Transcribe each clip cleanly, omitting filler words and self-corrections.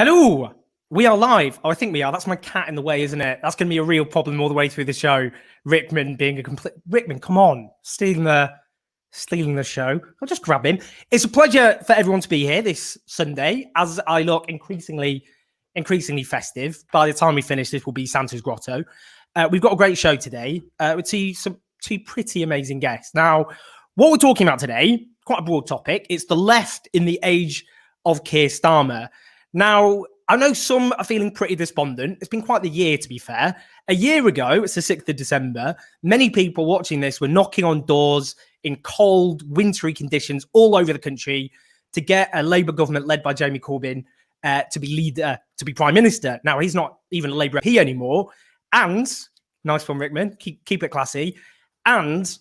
Hello, we are live. Oh, I think we are. That's my cat in the way, isn't it? That's going to be a real problem all the way through the show. Rickman being a complete... Rickman, come on. Stealing the show. I'll just grab him. It's a pleasure for everyone to be here this Sunday as I look increasingly festive. By the time we finish, this will be Santa's Grotto. We've got a great show today with two pretty amazing guests. Now, what we're talking about today, quite a broad topic. It's the left in the age of Keir Starmer. Now, I know some are feeling pretty despondent. It's been quite the year, to be fair. A year ago, it's the 6th of December, many people watching this were knocking on doors in cold, wintry conditions all over the country to get a Labour government led by Jeremy Corbyn to be Prime Minister. Now, he's not even a Labour MP anymore. And, nice one, Rickman, keep it classy. And,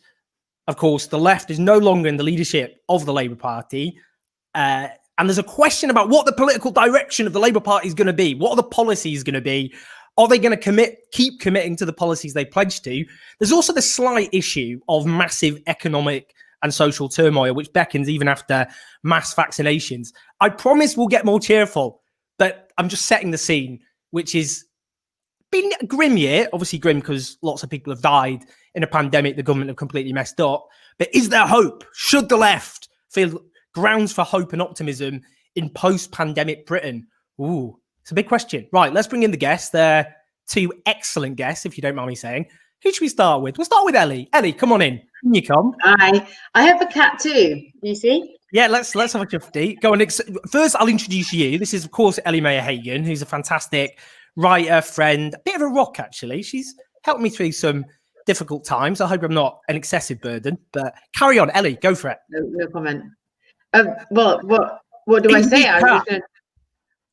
of course, the left is no longer in the leadership of the Labour Party. And there's a question about what the political direction of the Labour Party is going to be. What are the policies going to be? Are they going to keep committing to the policies they pledged to? There's also the slight issue of massive economic and social turmoil, which beckons even after mass vaccinations. I promise we'll get more cheerful, but I'm just setting the scene, which is been a grim year. Obviously grim because lots of people have died in a pandemic the government have completely messed up. But is there hope? Should the left feel grounds for hope and optimism in post-pandemic Britain? Ooh, it's a big question. Right, let's bring in the guests. They're two excellent guests, if you don't mind me saying. Who should we start with? We'll start with Ellie. Ellie, come on in. Can you come? Hi. I have a cat too. You see? Yeah, let's have a chuffy. Go on. First, I'll introduce you. This is, of course, Ellie Mae O'Hagan, who's a fantastic writer, friend, a bit of a rock, actually. She's helped me through some difficult times. I hope I'm not an excessive burden, but carry on. Ellie, go for it. No comment. Well, what do I say?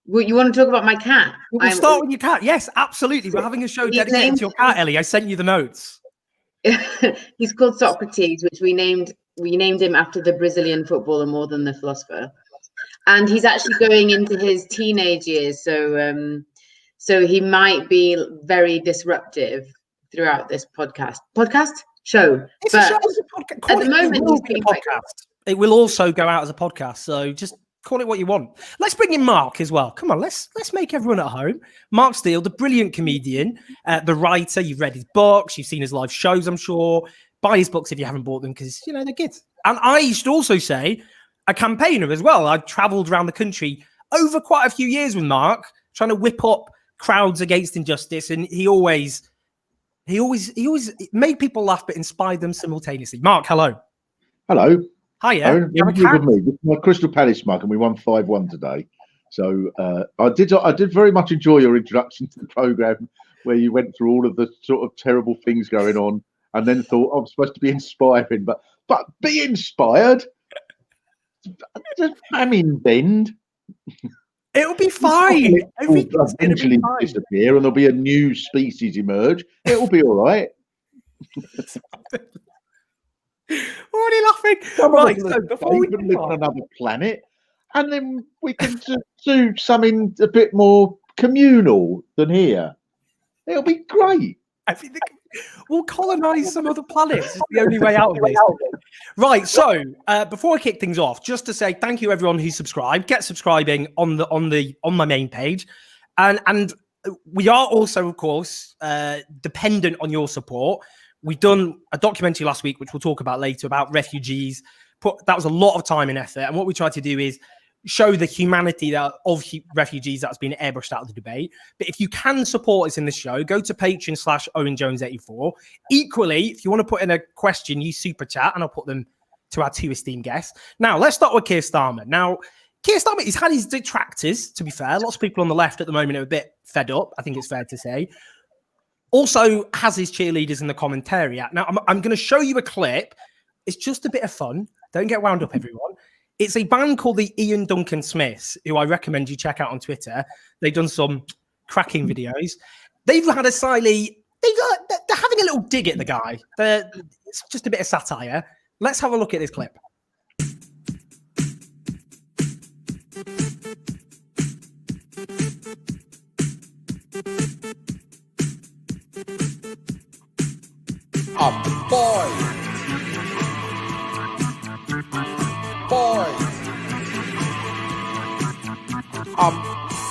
You want to talk about my cat? We'll start with your cat. Yes, absolutely. We're having a show dedicated to your cat, Ellie. I sent you the notes. He's called Socrates, which we named him after the Brazilian footballer more than the philosopher. And he's actually going into his teenage years, so he might be very disruptive throughout this show. It's but a show. It's a podcast. At the moment, he's being podcast. It will also go out as a podcast, so just call it what you want. Let's bring in Mark as well. Come on, let's make everyone at home. Mark Steele, the brilliant comedian, the writer. You've read his books, you've seen his live shows, I'm sure. Buy his books if you haven't bought them because, they're good. And I should also say a campaigner as well. I've travelled around the country over quite a few years with Mark, trying to whip up crowds against injustice, and he always made people laugh but inspired them simultaneously. Mark, hello. Hello. Hiya. This is my Crystal Palace mug, and we won 5-1 today. So I did very much enjoy your introduction to the programme, where you went through all of the sort of terrible things going on, and then thought I'm supposed to be inspiring, but be inspired. Famine bend. It'll be fine. Everything's will eventually disappear, and there'll be a new species emerge. It'll be all right. Already laughing. Right, so before we can live on another planet, and then we can do something a bit more communal than here. It'll be great. We'll colonize some other planets. It's the only way out of this. Right. So before I kick things off, just to say thank you everyone who subscribed. Get subscribing on my main page, and we are also, of course, dependent on your support. We've done a documentary last week, which we'll talk about later, about refugees. That was a lot of time and effort. And what we tried to do is show the humanity of refugees that's been airbrushed out of the debate. But if you can support us in this show, go to Patreon/OwenJones84. Equally, if you want to put in a question, use Super Chat, and I'll put them to our two esteemed guests. Now, let's start with Keir Starmer. Now, Keir Starmer, he's had his detractors, to be fair. Lots of people on the left at the moment are a bit fed up, I think it's fair to say. Also has his cheerleaders in the commentariat. Now, I'm going to show you a clip. It's just a bit of fun. Don't get wound up, everyone. It's a band called the Ian Duncan Smiths, who I recommend you check out on Twitter. They've done some cracking videos. They've had a slightly... They're having a little dig at the guy. It's just a bit of satire. Let's have a look at this clip.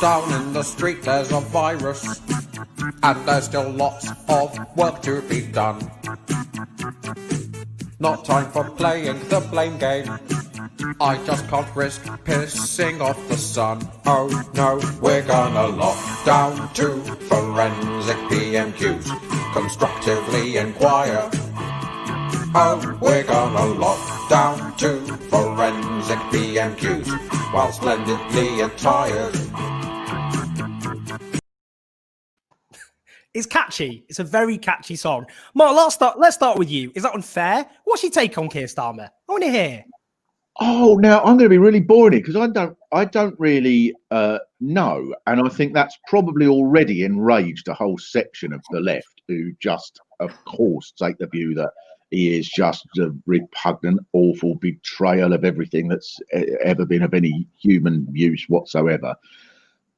down in the street there's a virus, and there's still lots of work to be done. Not time for playing the blame game. I just can't risk pissing off the sun. Oh no, we're gonna lock down to forensic PMQs, constructively inquire. Oh, we're gonna lock down to forensic PMQs while splendidly attired. It's catchy. It's a very catchy song. Mark, let's start with you. Is that unfair? What's your take on Keir Starmer? I want to hear. Oh, now I'm going to be really boring because I don't really know, and I think that's probably already enraged a whole section of the left who just, of course, take the view that he is just a repugnant, awful betrayal of everything that's ever been of any human use whatsoever.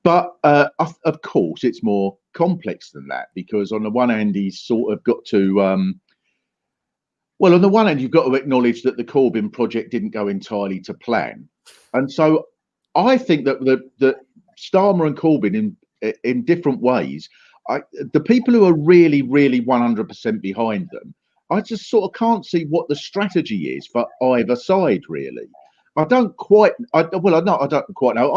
But of course, it's more complex than that, because on the one hand, he's sort of got to. Well, on the one hand, you've got to acknowledge that the Corbyn project didn't go entirely to plan, and so I think that the Starmer and Corbyn in different ways, the people who are really 100% behind them, I just sort of can't see what the strategy is for either side, really. I don't quite know. I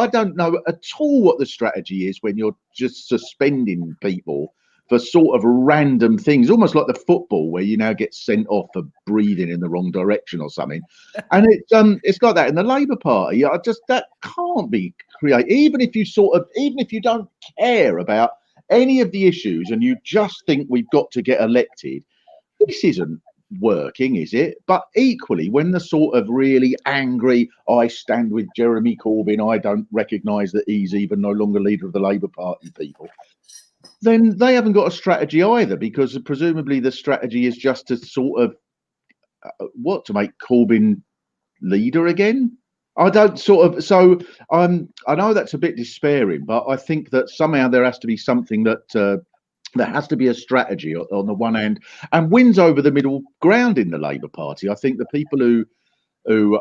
don't know at all what the strategy is when you're just suspending people for sort of random things, almost like the football where you now get sent off for breathing in the wrong direction or something. And it's like that in the Labour Party. That can't be created. Even if you don't care about any of the issues and you just think we've got to get elected, this isn't working, is it? But equally, when the sort of really angry, I stand with Jeremy Corbyn, I don't recognise that he's even no longer leader of the Labour Party people, then they haven't got a strategy either, because presumably the strategy is just to sort of to make Corbyn leader again. I know that's a bit despairing, but I think that somehow there has to be something that there has to be a strategy on the one hand, and wins over the middle ground in the Labour Party. I think the people who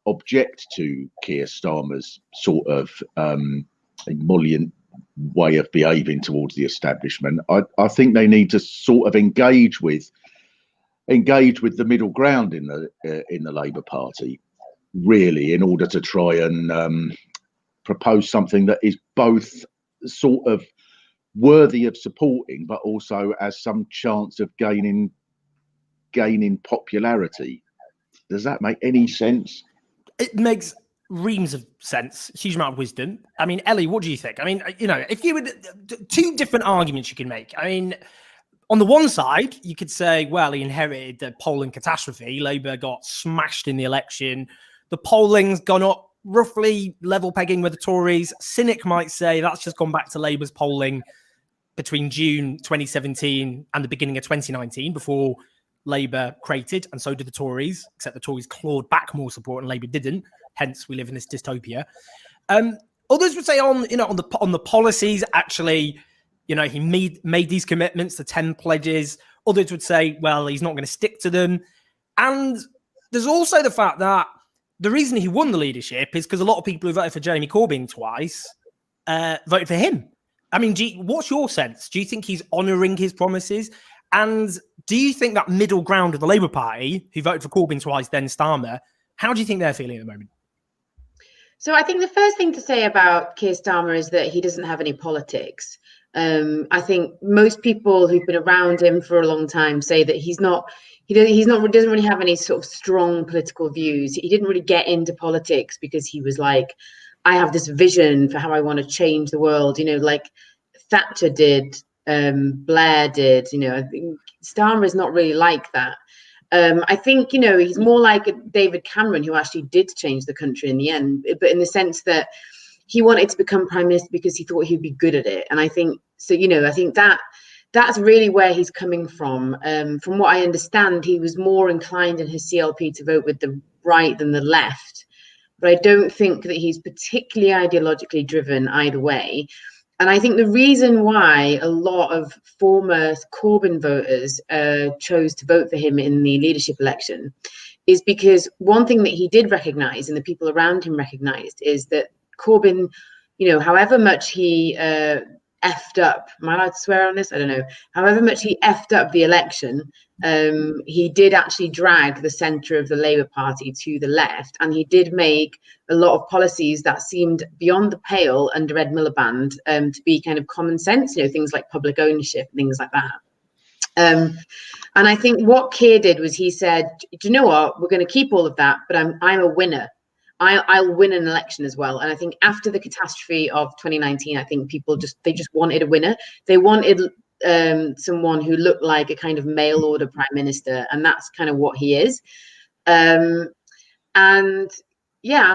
object to Keir Starmer's sort of emollient way of behaving towards the establishment, I think they need to sort of engage with the middle ground in the Labour Party, really, in order to try and propose something that is both sort of worthy of supporting, but also has some chance of gaining popularity. Does that make any sense? It makes reams of sense, huge amount of wisdom. I mean, Ellie, what do you think? I mean, if you would, two different arguments you can make. I mean, on the one side, you could say, well, he inherited the polling catastrophe. Labour got smashed in the election. The polling's gone up roughly level pegging with the Tories. Cynic might say that's just gone back to Labour's polling between June 2017 and the beginning of 2019, before Labour crated, and so did the Tories, except the Tories clawed back more support and Labour didn't. Hence, we live in this dystopia. Others would say on the policies, actually, he made these commitments, the 10 pledges. Others would say, well, he's not going to stick to them. And there's also the fact that the reason he won the leadership is because a lot of people who voted for Jeremy Corbyn twice voted for him. I mean, what's your sense? Do you think he's honouring his promises? And do you think that middle ground of the Labour Party, who voted for Corbyn twice, then Starmer, how do you think they're feeling at the moment? So I think the first thing to say about Keir Starmer is that he doesn't have any politics. I think most people who've been around him for a long time say that he doesn't really have any sort of strong political views. He didn't really get into politics because he was like, I have this vision for how I want to change the world, like Thatcher did, Blair did. I think Starmer is not really like that. I think, he's more like a David Cameron, who actually did change the country in the end, but in the sense that he wanted to become prime minister because he thought he'd be good at it. And I think, I think that's really where he's coming from. From what I understand, he was more inclined in his CLP to vote with the right than the left. But I don't think that he's particularly ideologically driven either way. And I think the reason why a lot of former Corbyn voters chose to vote for him in the leadership election is because one thing that he did recognise, and the people around him recognised, is that Corbyn however much he effed up, am I allowed to swear on this? I don't know. However much he effed up the election, he did actually drag the centre of the Labour Party to the left, and he did make a lot of policies that seemed beyond the pale under Ed Miliband to be kind of common sense, things like public ownership, things like that. And I think what Keir did was he said, do you know what, we're going to keep all of that, but I'm a winner. I'll win an election as well. And I think after the catastrophe of 2019, I think people just wanted a winner. They wanted someone who looked like a kind of mail order prime minister, and that's kind of what he is. And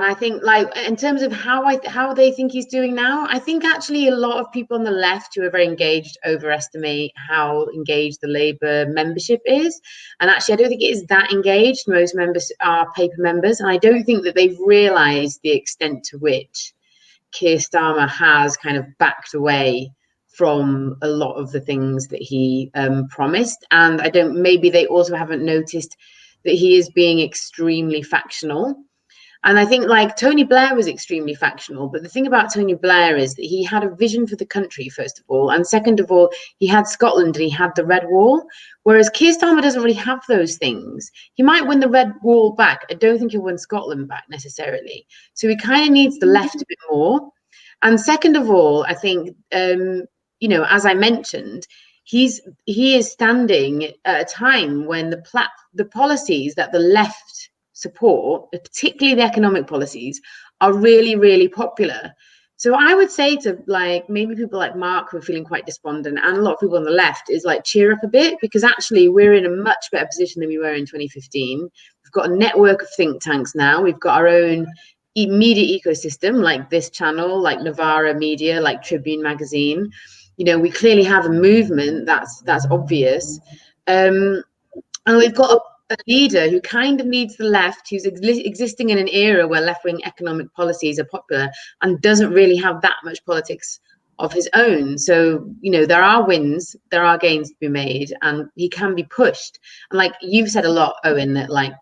I think, like, in terms of how they think he's doing now, I think actually a lot of people on the left who are very engaged overestimate how engaged the Labour membership is. And actually, I don't think it is that engaged. Most members are paper members, and I don't think that they've realised the extent to which Keir Starmer has kind of backed away from a lot of the things that he promised. And maybe they also haven't noticed that he is being extremely factional. And I think, like, Tony Blair was extremely factional, but the thing about Tony Blair is that he had a vision for the country, first of all, and second of all, he had Scotland and he had the Red Wall, whereas Keir Starmer doesn't really have those things. He might win the Red Wall back. I don't think he'll win Scotland back necessarily. So he kind of needs the left a bit more. And second of all, I think, as I mentioned, he is standing at a time when the policies that the left support, particularly the economic policies, are really, really popular. So I would say to, like, maybe people like Mark who are feeling quite despondent, and a lot of people on the left, is like, cheer up a bit, because actually we're in a much better position than we were in 2015. We've got a network of think tanks now. We've got our own media ecosystem, like this channel, like Novara Media, like Tribune Magazine. We clearly have a movement that's obvious. And we've got a leader who kind of leads the left, who's existing in an era where left-wing economic policies are popular and doesn't really have that much politics of his own. So, there are wins, there are gains to be made, and he can be pushed. And like you've said a lot, Owen, that like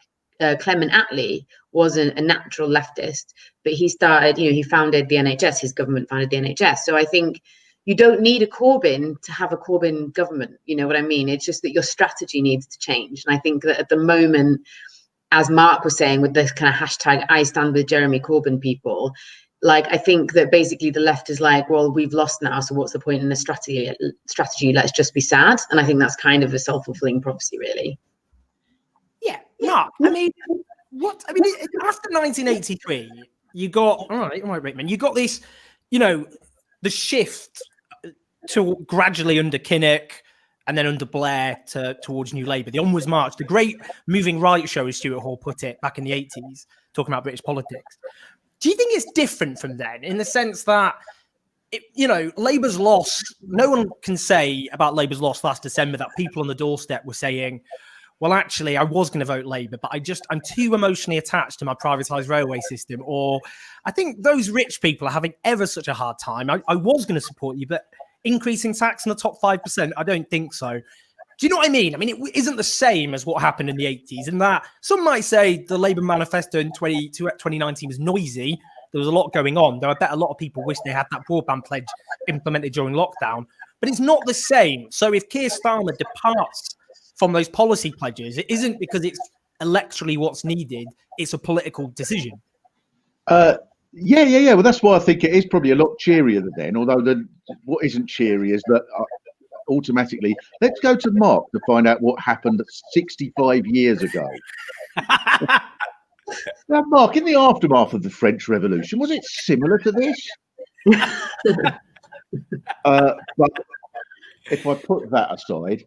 Clement Attlee wasn't a natural leftist, but he started, he founded the NHS, his government founded the NHS. So I think you don't need a Corbyn to have a Corbyn government. You know what I mean? It's just that your strategy needs to change. And I think that at the moment, as Mark was saying, with this kind of hashtag, I stand with Jeremy Corbyn people, like, I think that basically the left is like, well, we've lost now, so what's the point in the strategy? Let's just be sad. And I think that's kind of a self-fulfilling prophecy, really. Yeah, Mark, after 1983, you got, all right, Rickman, you got this, the shift to gradually under Kinnock and then under Blair towards New Labour, the onwards march, the great moving right show, as Stuart Hall put it back in the 80s, talking about British politics. Do you think it's different from then, in the sense that, Labour's loss, no one can say about Labour's loss last December that people on the doorstep were saying, well, actually, I was going to vote Labour, but I'm too emotionally attached to my privatised railway system. Or I think those rich people are having ever such a hard time. I was going to support you, but increasing tax in the top 5%, I don't think so. Do you know what I mean? It isn't the same as what happened in the 80s. And that some might say the Labour manifesto in 2019 was noisy. There was a lot going on. Though I bet a lot of people wish they had that broadband pledge implemented during lockdown. But it's not the same. So if Keir Starmer departs from those policy pledges, it isn't because it's electorally what's needed. It's a political decision. Yeah. Well, that's why I think it is probably a lot cheerier than then. Although what isn't cheery is that automatically, let's go to Mark to find out what happened 65 years ago. Now, Mark, in the aftermath of the French Revolution, was it similar to this? But if I put that aside,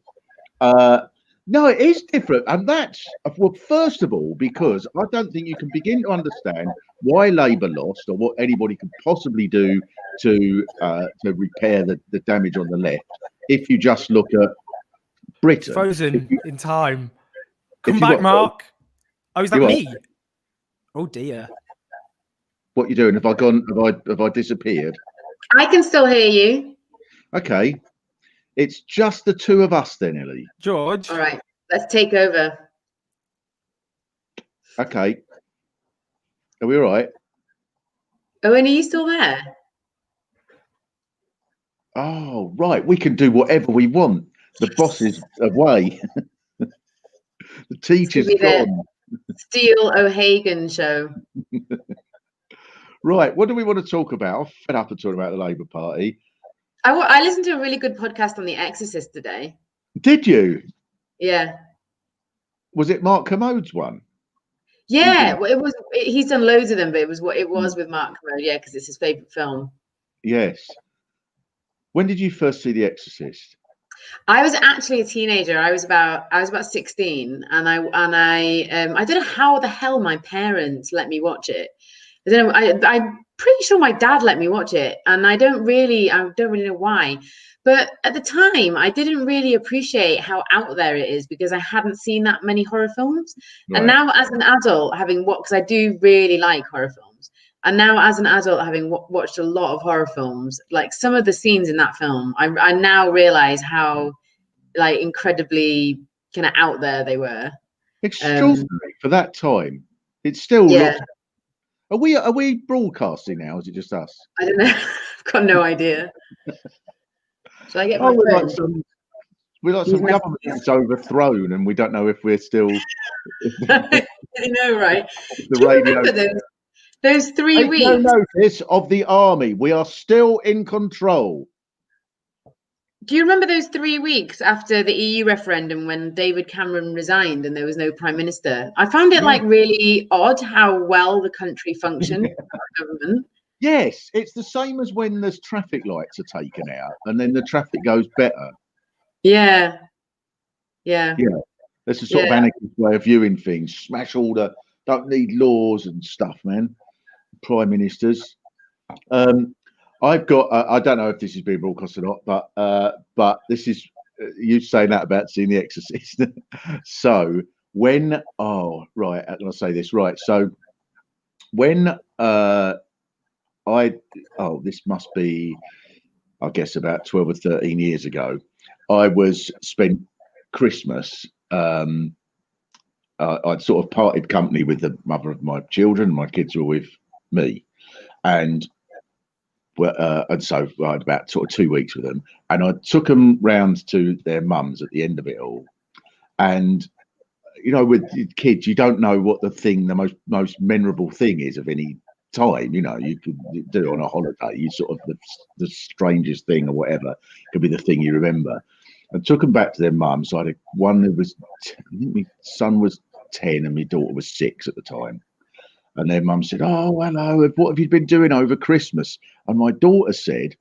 no, it is different. And that's, well, first of all, because I don't think you can begin to understand why Labour lost or what anybody could possibly do to repair the damage on the left if you just look at Britain. Frozen in time. Come back, Mark. Oh, is that me? Oh, dear. What are you doing? Have I gone? Have I disappeared? I can still hear you. Okay. It's just the two of us then, Ellie. George. All right, let's take over. Okay. Are we all right? Owen, are you still there? Oh, right. We can do whatever we want. The boss is away. The teacher's be the gone. Steel O'Hagan show. Right. What do we want to talk about? I'm fed up of talking about the Labour Party. I listened to a really good podcast on The Exorcist today. Did you? Yeah. Was it Mark Commode's one? Yeah, well, it was. He's done loads of them, but it was with Mark Commode. Yeah, because it's his favorite film. Yes. When did you first see The Exorcist? I was actually a teenager. I was about 16, and I don't know how the hell my parents let me watch it. I don't know. I'm pretty sure my dad let me watch it, and I don't really know why. But at the time, I didn't really appreciate how out there it is because I hadn't seen that many horror films. Right. And now, as an adult, having watched, because I do really like horror films, and now as an adult, having watched a lot of horror films, like some of the scenes in that film, I now realize how like incredibly kind of out there they were. Extraordinary for that time. It's still. Yeah. Are we broadcasting now? Or is it just us? I don't know. I've got no idea. Shall I get my we're phone? like some government that's overthrown, and we don't know if we're still. I know, right? The Do you radio. remember those 3 weeks? No notice of the army. We are still in control. Do you remember those 3 weeks after the EU referendum when David Cameron resigned and there was no prime minister? I found it like really odd how well the country functioned. Government. Yes, it's the same as when there's traffic lights are taken out and then the traffic goes better. Yeah. That's a sort of anarchist way of viewing things. Smash all the, don't need laws and stuff, man. Prime ministers. I've got, I don't know if this is being broadcast or not, but this is, you saying that about seeing The Exorcist. So when, right, how can I say this? Right, so when this must be, I guess, about 12 or 13 years ago, I spent Christmas, I'd sort of parted company with the mother of my children. My kids were with me. And so I had about sort of 2 weeks with them, and I took them round to their mums at the end of it all. And you know, with kids, you don't know what the most memorable thing is of any time. You know, you could do it on a holiday. You sort of the strangest thing or whatever could be the thing you remember. I took them back to their mum. So I had one who was, I think my son was 10 and my daughter was 6 at the time. And their mum said, "Oh, hello, what have you been doing over Christmas?" And my daughter said,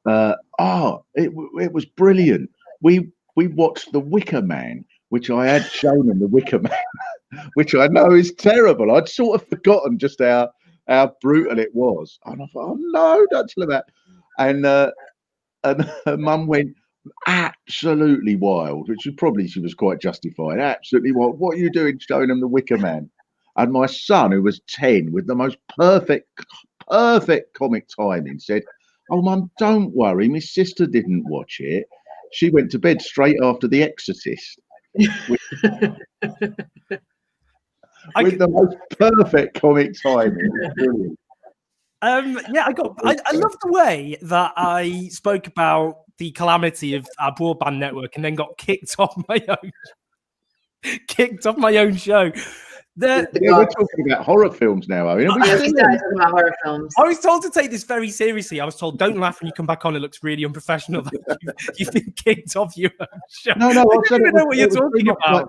it was brilliant. We watched The Wicker Man, which I had shown them, The Wicker Man, which I know is terrible. I'd sort of forgotten just how brutal it was. And I thought, oh no, don't tell her that. And her mum went absolutely wild, which she was quite justified. Absolutely wild. What are you doing showing them The Wicker Man? And my son, who was 10, with the most perfect comic timing, said, "Oh, Mum, don't worry. My sister didn't watch it. She went to bed straight after The Exorcist." With the most perfect comic timing. Brilliant. I love the way that I spoke about the calamity of our broadband network and then got kicked off my own show. We're talking about horror films now, are we? We started talking about horror films. I was told to take this very seriously. I was told, don't laugh when you come back on. It looks really unprofessional that you've been kicked off your own show. No, I don't even know what you're talking about.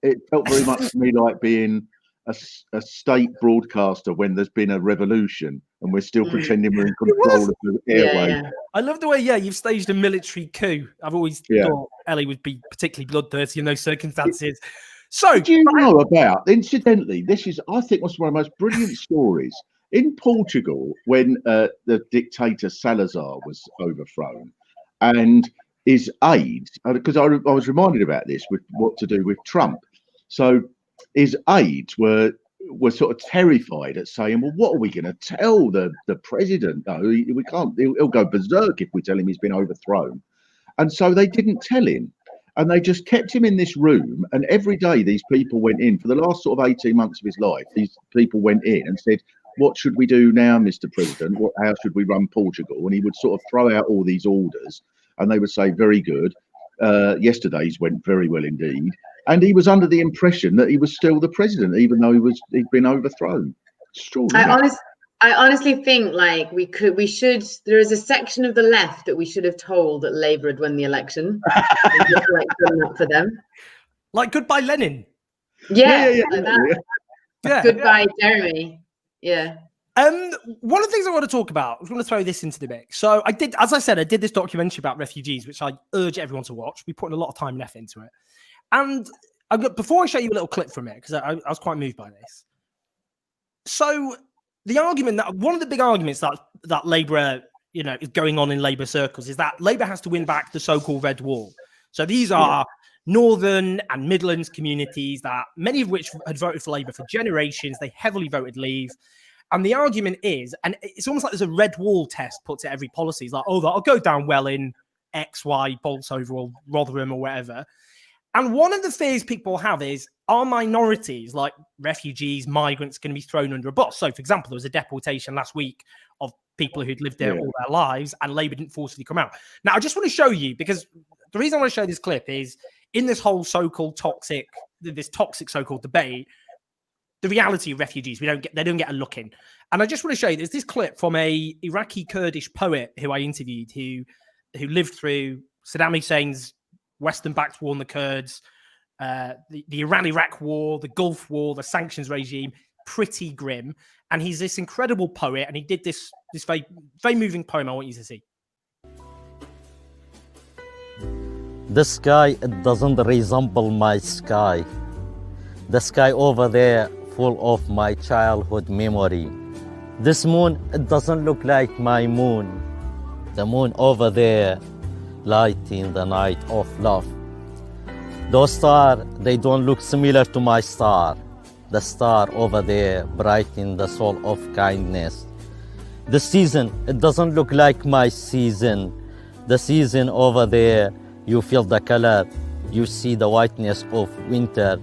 It felt very much to me like being a state broadcaster when there's been a revolution and we're still pretending we're in control of the airway. Yeah. I love the way, you've staged a military coup. I've always thought Ellie would be particularly bloodthirsty in those circumstances. So, do you know about, incidentally, this is, I think, was one of the most brilliant stories. In Portugal, when the dictator Salazar was overthrown, and his aides, because I was reminded about this with what to do with Trump. So his aides were sort of terrified at saying, well, what are we going to tell the president? No, we can't. He'll go berserk if we tell him he's been overthrown. And so they didn't tell him. And they just kept him in this room. And every day these people went in for the last sort of 18 months of his life. These people went in and said, what should we do now, Mr. President? How should we run Portugal? And he would sort of throw out all these orders, and they would say, very good. Yesterday's went very well indeed. And he was under the impression that he was still the president, even though he'd been overthrown. I honestly think like we should. There is a section of the left that we should have told that Labour had won the election. And just, like, done that for them. Like goodbye Lenin. Yeah. Like that. Yeah. Goodbye Jeremy. Yeah. One of the things I want to talk about, I was going to throw this into the mix. So I did this documentary about refugees, which I urge everyone to watch. We put in a lot of time and effort into it. And before I show you a little clip from it, because I was quite moved by this. So the argument one of the big arguments that Labour, is going on in Labour circles is that Labour has to win back the so-called Red Wall. So these are Northern and Midlands communities that many of which had voted for Labour for generations. They heavily voted Leave. And the argument is, and it's almost like there's a red wall test put to every policy. It's like, oh, that'll go down well in X, Y, Bolsover or Rotherham or whatever. And one of the fears people have is, are minorities like refugees, migrants going to be thrown under a bus? So, for example, there was a deportation last week of people who'd lived there all their lives and Labour didn't forcibly come out. Now, I just want to show you, because the reason I want to show this clip is in this whole so-called toxic so-called debate, the reality of refugees, they don't get a look in. And I just want to show you, there's this clip from a Iraqi Kurdish poet who I interviewed who lived through Saddam Hussein's Western-backed war on the Kurds, the Iran-Iraq war, the Gulf War, the sanctions regime, pretty grim. And he's this incredible poet, and he did this very, very moving poem I want you to see. The sky, it doesn't resemble my sky. The sky over there, full of my childhood memory. This moon, it doesn't look like my moon. The moon over there, lighting the night of love. Those stars, they don't look similar to my star. The star over there, brightening the soul of kindness. The season, it doesn't look like my season. The season over there, you feel the color. You see the whiteness of winter,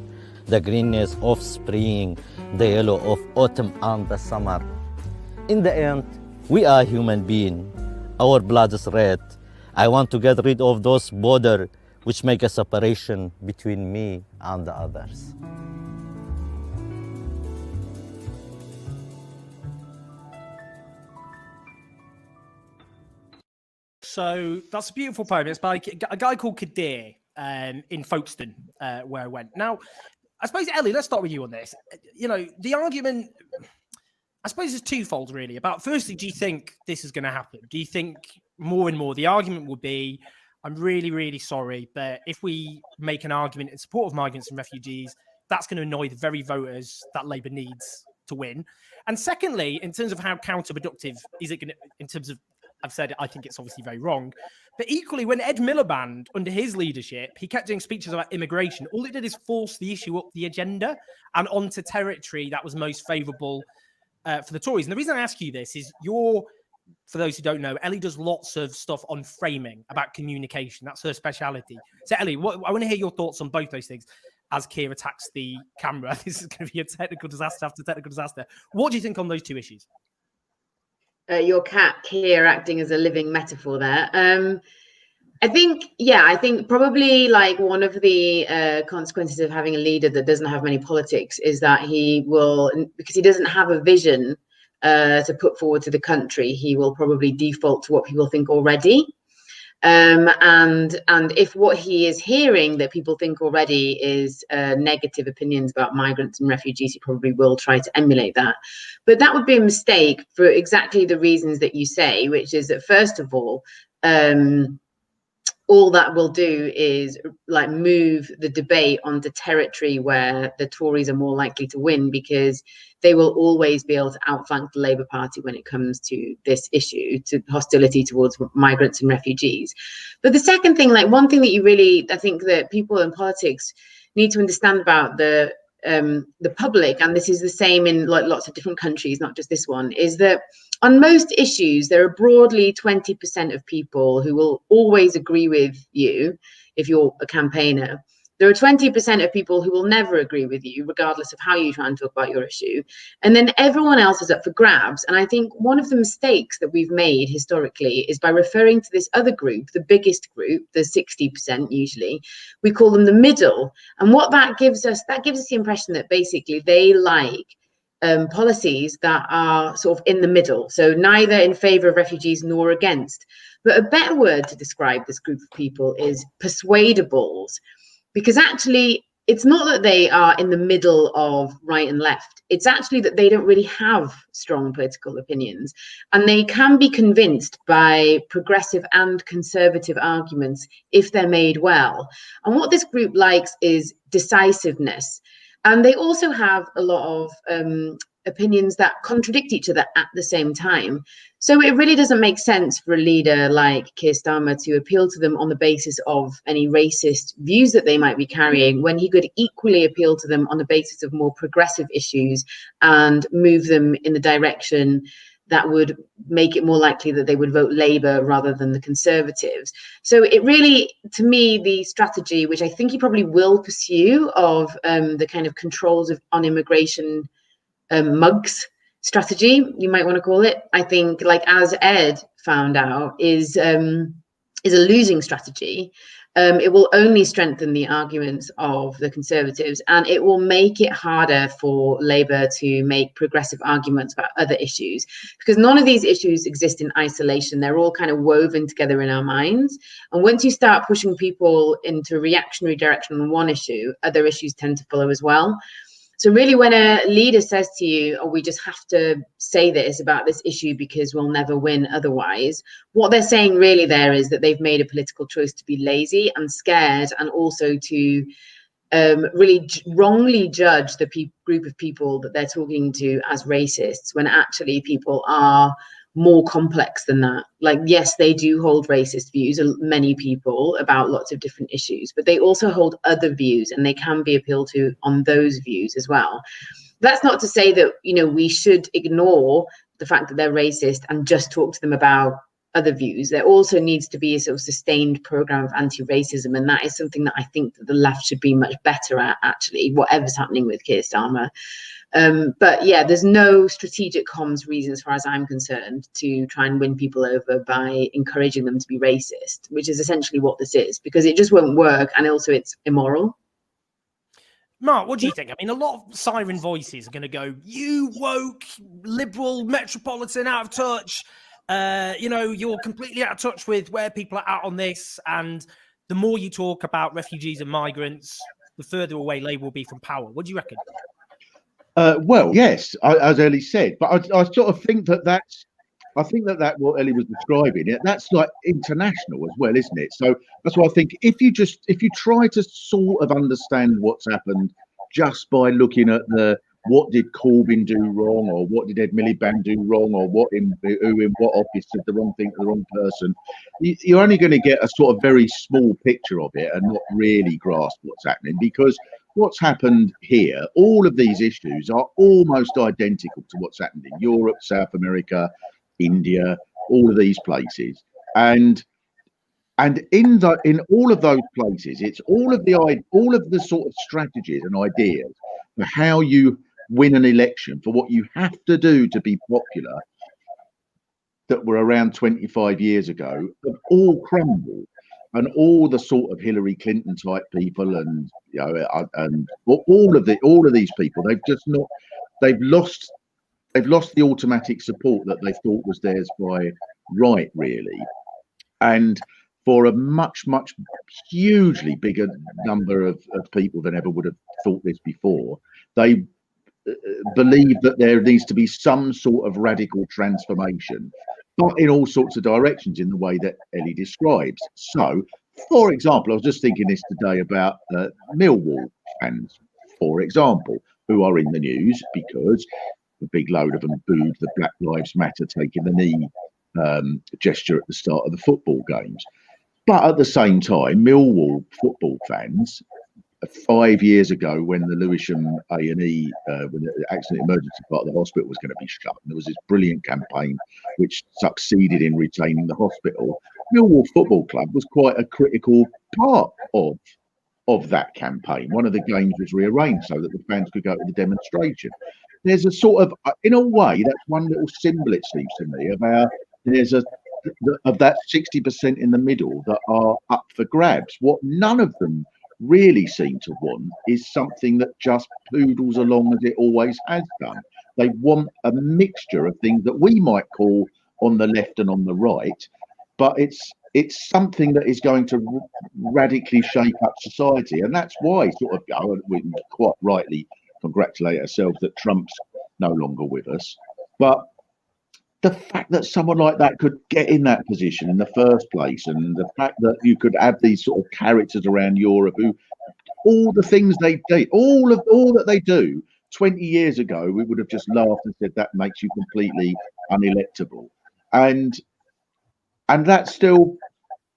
the greenness of spring, the yellow of autumn and the summer. In the end, we are human beings. Our blood is red. I want to get rid of those borders which make a separation between me and the others. So that's a beautiful poem. It's by a guy called Kadir in Folkestone, where I went. Now, I suppose, Ellie, let's start with you on this. The argument, I suppose, is twofold, really. About, firstly, do you think this is going to happen? Do you think more and more the argument will be, I'm really, really sorry, but if we make an argument in support of migrants and refugees, that's going to annoy the very voters that Labour needs to win. And secondly, in terms of how counterproductive is it going to, in terms of, I've said it, I think it's obviously very wrong. But equally, when Ed Miliband, under his leadership, he kept doing speeches about immigration, all it did is force the issue up the agenda and onto territory that was most favourable for the Tories. And the reason I ask you this is for those who don't know, Ellie does lots of stuff on framing, about communication. That's her speciality. So, Ellie, I want to hear your thoughts on both those things as Keir attacks the camera. This is going to be a technical disaster after technical disaster. What do you think on those two issues? Your cat Keir acting as a living metaphor there. I think probably like one of the consequences of having a leader that doesn't have many politics is that he will, because he doesn't have a vision to put forward to the country, he will probably default to what people think already. And if what he is hearing that people think already is negative opinions about migrants and refugees, he probably will try to emulate that. But that would be a mistake for exactly the reasons that you say, which is that, first of all that will do is like move the debate onto territory where the Tories are more likely to win, because they will always be able to outflank the Labour Party when it comes to this issue, to hostility towards migrants and refugees. But the second thing, like one thing that I think that people in politics need to understand about the public, and this is the same in like lots of different countries, not just this one, is that on most issues, there are broadly 20% of people who will always agree with you if you're a campaigner. There are 20% of people who will never agree with you, regardless of how you try and talk about your issue. And then everyone else is up for grabs. And I think one of the mistakes that we've made historically is by referring to this other group, the biggest group, the 60% usually, we call them the middle. And what that gives us the impression that basically they like policies that are sort of in the middle. So neither in favor of refugees nor against. But a better word to describe this group of people is persuadables. Because actually, it's not that they are in the middle of right and left. It's actually that they don't really have strong political opinions. And they can be convinced by progressive and conservative arguments if they're made well. And what this group likes is decisiveness. And they also have a lot of opinions that contradict each other at the same time. So it really doesn't make sense for a leader like Keir Starmer to appeal to them on the basis of any racist views that they might be carrying, when he could equally appeal to them on the basis of more progressive issues and move them in the direction that would make it more likely that they would vote Labour rather than the Conservatives. So it really, to me, the strategy, which I think he probably will pursue, of the kind of controls on immigration mugs strategy, you might want to call it, I think, like as Ed found out, is a losing strategy. It will only strengthen the arguments of the Conservatives, and it will make it harder for Labour to make progressive arguments about other issues, because none of these issues exist in isolation. They're all kind of woven together in our minds. And once you start pushing people into a reactionary direction on one issue, other issues tend to follow as well. So really, when a leader says to you, oh, we just have to say this about this issue because we'll never win otherwise, what they're saying really there is that they've made a political choice to be lazy and scared, and also to really wrongly judge the group of people that they're talking to as racists, when actually people are more complex than that. Like, yes, they do hold racist views, many people, about lots of different issues, but they also hold other views, and they can be appealed to on those views as well. That's not to say that, you know, we should ignore the fact that they're racist and just talk to them about other views. There also needs to be a sort of sustained program of anti-racism, and that is something that I think that the left should be much better at, actually, whatever's happening with Keir Starmer. But yeah, there's no strategic comms reason, as far as I'm concerned, to try and win people over by encouraging them to be racist, which is essentially what this is, because it just won't work, and also it's immoral. Mark, what do you think? I mean, a lot of siren voices are going to go, you woke, liberal, metropolitan, out of touch. You know, you're completely out of touch with where people are at on this. And the more you talk about refugees and migrants, the further away Labour will be from power. What do you reckon? Well, yes, as Ellie said, but I sort of think that's what Ellie was describing, that's like international as well, isn't it? So that's why I think if you try to sort of understand what's happened just by looking at what did Corbyn do wrong, or what did Ed Miliband do wrong, or who in what office said the wrong thing to the wrong person, you're only going to get a sort of very small picture of it and not really grasp what's happening, because what's happened here, all of these issues are almost identical to what's happened in Europe, South America, India, all of these places. And in all of those places, it's all of the sort of strategies and ideas for how you win an election, for what you have to do to be popular, that were around 25 years ago, have all crumbled. And all the sort of Hillary Clinton type people, and you know, and all of these people, they've lost the automatic support that they thought was theirs by right, really. And for a much hugely bigger number of people than ever would have thought this before, they believe that there needs to be some sort of radical transformation, but in all sorts of directions, in the way that Ellie describes. So, for example, I was just thinking this today about Millwall fans, for example, who are in the news because a big load of them booed the Black Lives Matter taking the knee gesture at the start of the football games. But at the same time, Millwall football fans, 5 years ago, when the Lewisham A&E, when the accident emergency part of the hospital was going to be shut, and there was this brilliant campaign which succeeded in retaining the hospital, Millwall Football Club was quite a critical part of of that campaign. One of the games was rearranged so that the fans could go to the demonstration. There's a sort of, in a way, that's one little symbol, it seems to me, of how there's of that 60% in the middle that are up for grabs. What none of them really seem to want is something that just poodles along as it always has done. They want a mixture of things that we might call on the left and on the right, but it's something that is going to radically shape up society. And that's why sort of we quite rightly congratulate ourselves that Trump's no longer with us. But the fact that someone like that could get in that position in the first place, and the fact that you could have these sort of characters around Europe who all the things they do, all that they do 20 years ago, we would have just laughed and said that makes you completely unelectable. And that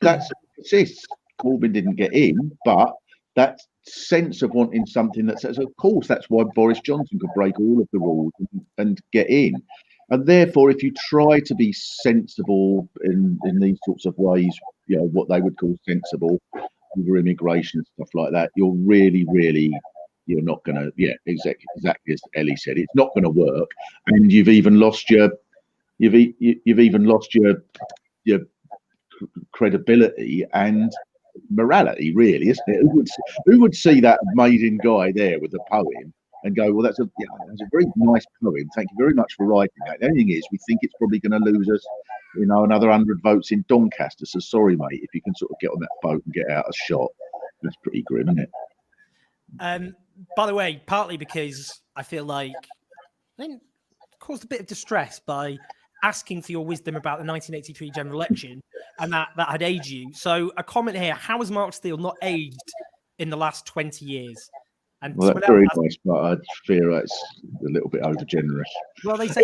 persists. Corbyn didn't get in, but that sense of wanting something that says, of course, that's why Boris Johnson could break all of the rules and get in. And therefore, if you try to be sensible in these sorts of ways, you know, what they would call sensible over immigration and stuff like that, you're really, you're not going to, exactly as Ellie said, it's not going to work. And you've even lost your credibility and morality, really, isn't it? Who would see that maiden guy there with the poem and go, well, that's a very nice poem. Thank you very much for writing that. The only thing is, we think it's probably going to lose us, you know, another 100 votes in Doncaster. So sorry, mate, if you can sort of get on that boat and get out a shot. That's pretty grim, isn't it? By the way, partly because I feel like I caused a bit of distress by asking for your wisdom about the 1983 general election, and that had aged you. So a comment here: how has Mark Steele not aged in the last 20 years? And well, that's very nice, but I fear it's a little bit overgenerous. Well, they say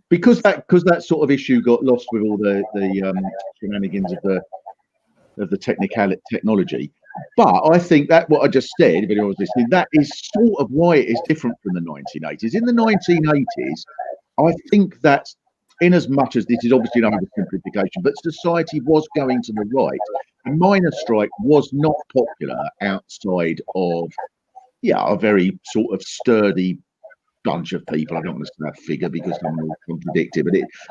because that sort of issue got lost with all the shenanigans of the technology. But I think that what I just said, if anyone was listening, that is sort of why it is different from the 1980s. In the 1980s, I think that, in as much as this is obviously an oversimplification, but society was going to the right. A miners' strike was not popular outside of, a very sort of sturdy bunch of people. I don't want to say that figure because someone will contradict it,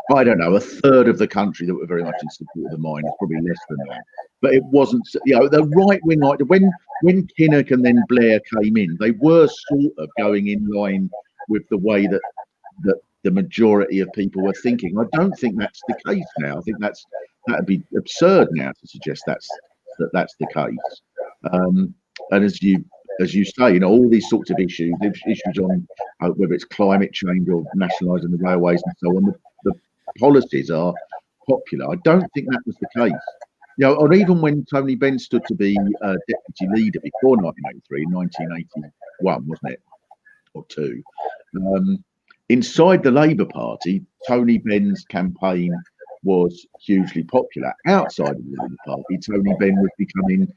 but I don't know, a third of the country that were very much in support of the miners, probably less than that. But it wasn't, the right wing, like when Kinnock and then Blair came in, they were sort of going in line with the way that the majority of people were thinking. I don't think that's the case now. I think that'd be absurd now to suggest that's the case. And as you say, all these sorts of issues on whether it's climate change or nationalising the railways and so on, the policies are popular. I don't think that was the case. Or even when Tony Benn stood to be deputy leader before 1983, 1981, wasn't it? Or two. Inside the Labour Party, Tony Benn's campaign was hugely popular. Outside of the Labour Party, Tony Benn was becoming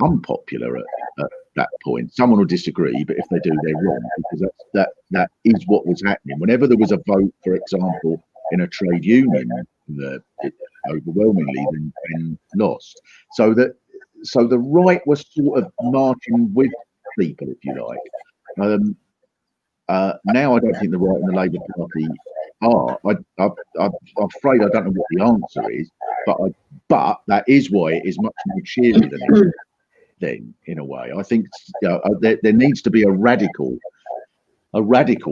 unpopular at that point. Someone will disagree, but if they do, they're wrong, because that is what was happening. Whenever there was a vote, for example, in a trade union, it overwhelmingly then lost. So the right was sort of marching with people, if you like. Now I don't think the right and the Labour Party are. I'm afraid I don't know what the answer is, but that is why it is much more cheery than it is then, in a way. I think there needs to be a radical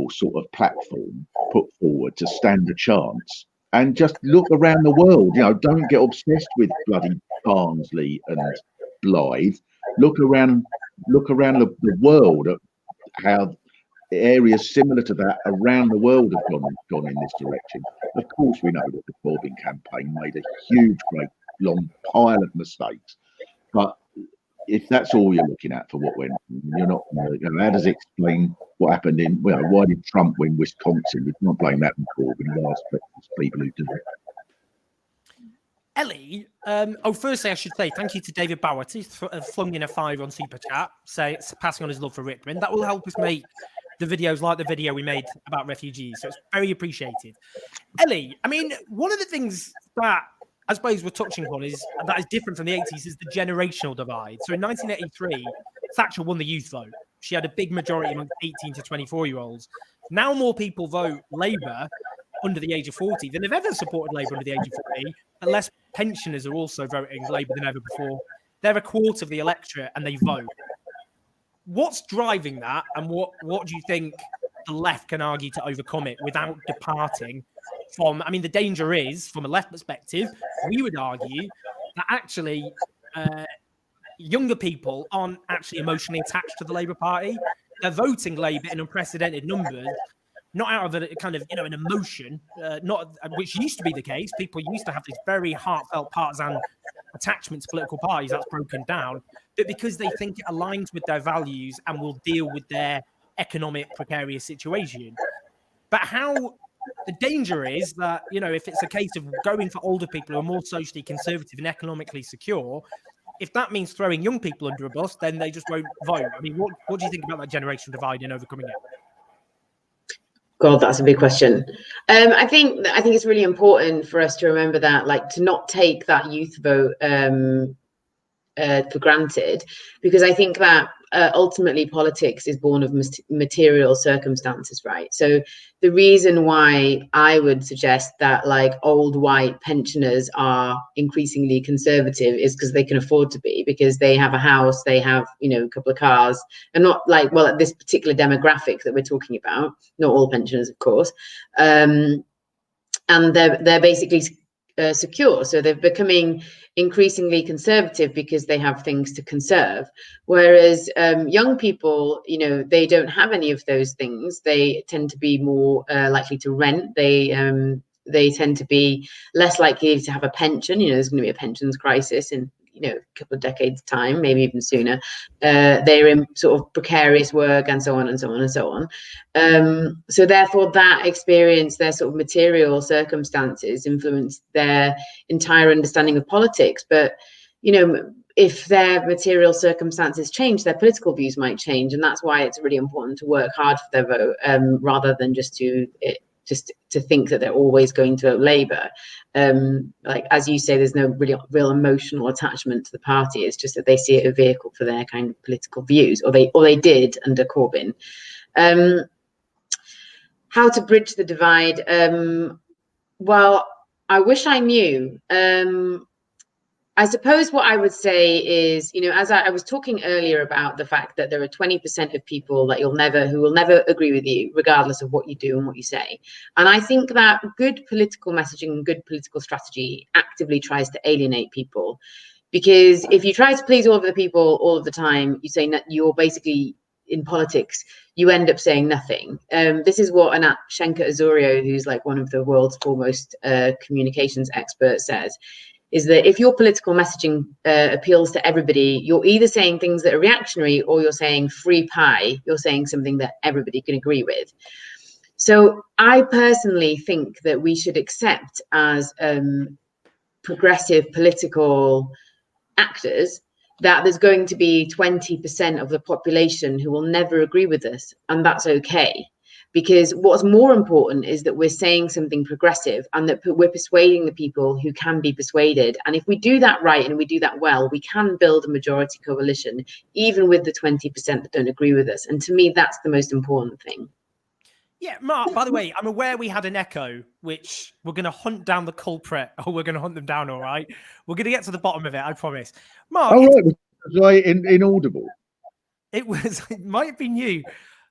sort of platform put forward to stand a chance. And just look around the world. Don't get obsessed with bloody Barnsley and Blythe. Look around the world at how areas similar to that around the world have gone in this direction. Of course, we know that the Corbyn campaign made a huge, great, long pile of mistakes. But if that's all you're looking at for what went, you're not. How does it explain what happened why did Trump win Wisconsin? We can't blame that on Corbyn. We'll ask people who do it. Ellie, firstly, I should say thank you to David Bowers. He's flung in a $5 on Super Chat, passing on his love for Rickman. That will help us make the videos like the video we made about refugees. So it's very appreciated. Ellie, one of the things that I suppose we're touching upon is that is different from the 80s is the generational divide. So in 1983, Thatcher won the youth vote. She had a big majority among 18 to 24-year-olds. Now more people vote Labour under the age of 40 than have ever supported Labour under the age of 40, and less pensioners are also voting Labour than ever before. They're a quarter of the electorate and they vote. What's driving that, and what do you think the left can argue to overcome it without departing from? I mean, the danger is, from a left perspective, we would argue that actually younger people aren't actually emotionally attached to the Labour Party. They're voting Labour in unprecedented numbers, not out of a kind of, an emotion, which used to be the case. People used to have this very heartfelt partisan attachment to political parties. That's broken down, but because they think it aligns with their values and will deal with their economic precarious situation. But how the danger is that, if it's a case of going for older people who are more socially conservative and economically secure, if that means throwing young people under a bus, then they just won't vote. I mean, what do you think about that generational divide and overcoming it? God, that's a big question. I think it's really important for us to remember that, like, to not take that youth vote for granted, because I think that ultimately politics is born of material circumstances, right? So the reason why I would suggest that, like, old white pensioners are increasingly conservative is because they can afford to be, because they have a house, they have, a couple of cars, and not like, well, at this particular demographic that we're talking about, not all pensioners, of course, and they're basically secure, so they're becoming increasingly conservative because they have things to conserve, whereas young people, they don't have any of those things. They tend to be more likely to rent. They tend to be less likely to have a pension. There's going to be a pensions crisis in a couple of decades time, maybe even sooner. They're in sort of precarious work and so on and so on and so on. So therefore that experience, their sort of material circumstances influence their entire understanding of politics. But, if their material circumstances change, their political views might change. And that's why it's really important to work hard for their vote, rather than just to think that they're always going to vote Labour. Like, as you say, there's no real emotional attachment to the party. It's just that they see it a vehicle for their kind of political views, or they did under Corbyn. How to bridge the divide? Well, I wish I knew. I suppose what I would say is, as I was talking earlier about the fact that there are 20% of people that who will never agree with you, regardless of what you do and what you say. And I think that good political messaging and good political strategy actively tries to alienate people, because if you try to please all of the people all of the time, you say that you're basically, in politics, you end up saying nothing. This is what Anat Shenker-Azorio, who's like one of the world's foremost communications experts, says, is that if your political messaging appeals to everybody, you're either saying things that are reactionary, or you're saying free pie. You're saying something that everybody can agree with. So I personally think that we should accept, as progressive political actors, that there's going to be 20% of the population who will never agree with us, and that's okay. Because what's more important is that we're saying something progressive, and that we're persuading the people who can be persuaded. And if we do that right and we do that well, we can build a majority coalition, even with the 20% that don't agree with us. And to me, that's the most important thing. Yeah, Mark, by the way, I'm aware we had an echo, which we're going to hunt down the culprit. Oh, we're going to hunt them down, all right? We're going to get to the bottom of it, I promise. Mark. Oh, right. Was I inaudible? It might have been you.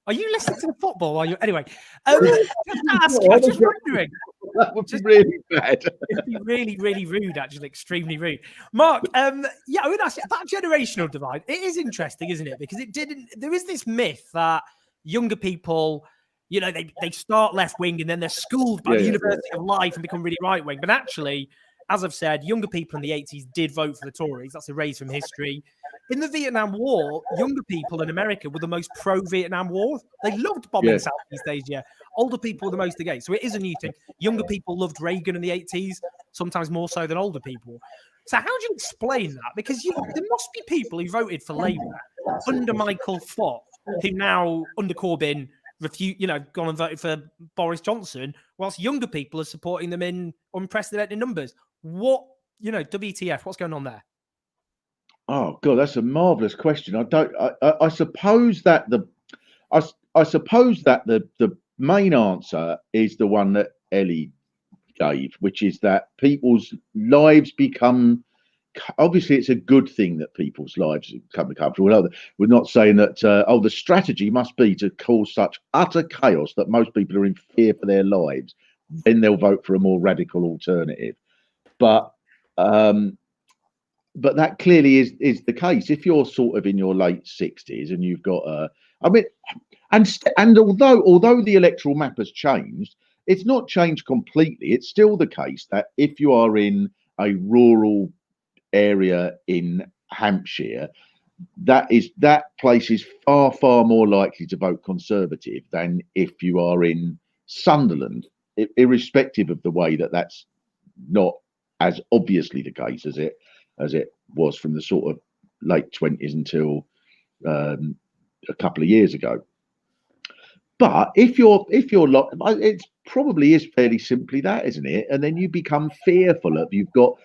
Are you listening to the football while you're... Anyway, I'm just wondering. That would be really bad. It'd be really, really rude, actually, extremely rude. Mark, I would ask you, that generational divide, it is interesting, isn't it? Because there is this myth that younger people, they start left-wing and then they're schooled by the University of Life and become really right-wing. But actually, as I've said, younger people in the 80s did vote for the Tories. That's erased from history. In the Vietnam War, younger people in America were the most pro-Vietnam War. They loved bombing Southeast Asia. Older people were the most against. So it is a new thing. Younger people loved Reagan in the 80s, sometimes more so than older people. So how do you explain that? Because there must be people who voted for Labour under Michael Foot, who now, under Corbyn, gone and voted for Boris Johnson, whilst younger people are supporting them in unprecedented numbers. What WTF? What's going on there? Oh God, that's a marvelous question. I suppose that the main answer is the one that Ellie gave, which is that people's lives become. Obviously, it's a good thing that people's lives become comfortable. We're not saying that. The strategy must be to cause such utter chaos that most people are in fear for their lives. Then they'll vote for a more radical alternative. But that clearly is the case. If you're sort of in your late 60s and you've got and although the electoral map has changed, it's not changed completely. It's still the case that if you are in a rural area in Hampshire, that place is far more likely to vote Conservative than if you are in Sunderland, irrespective of the way that that's not as obviously the case as it was from the sort of late 20s until a couple of years ago. But if you're it probably is fairly simply that, isn't it? And then you become fearful of you've got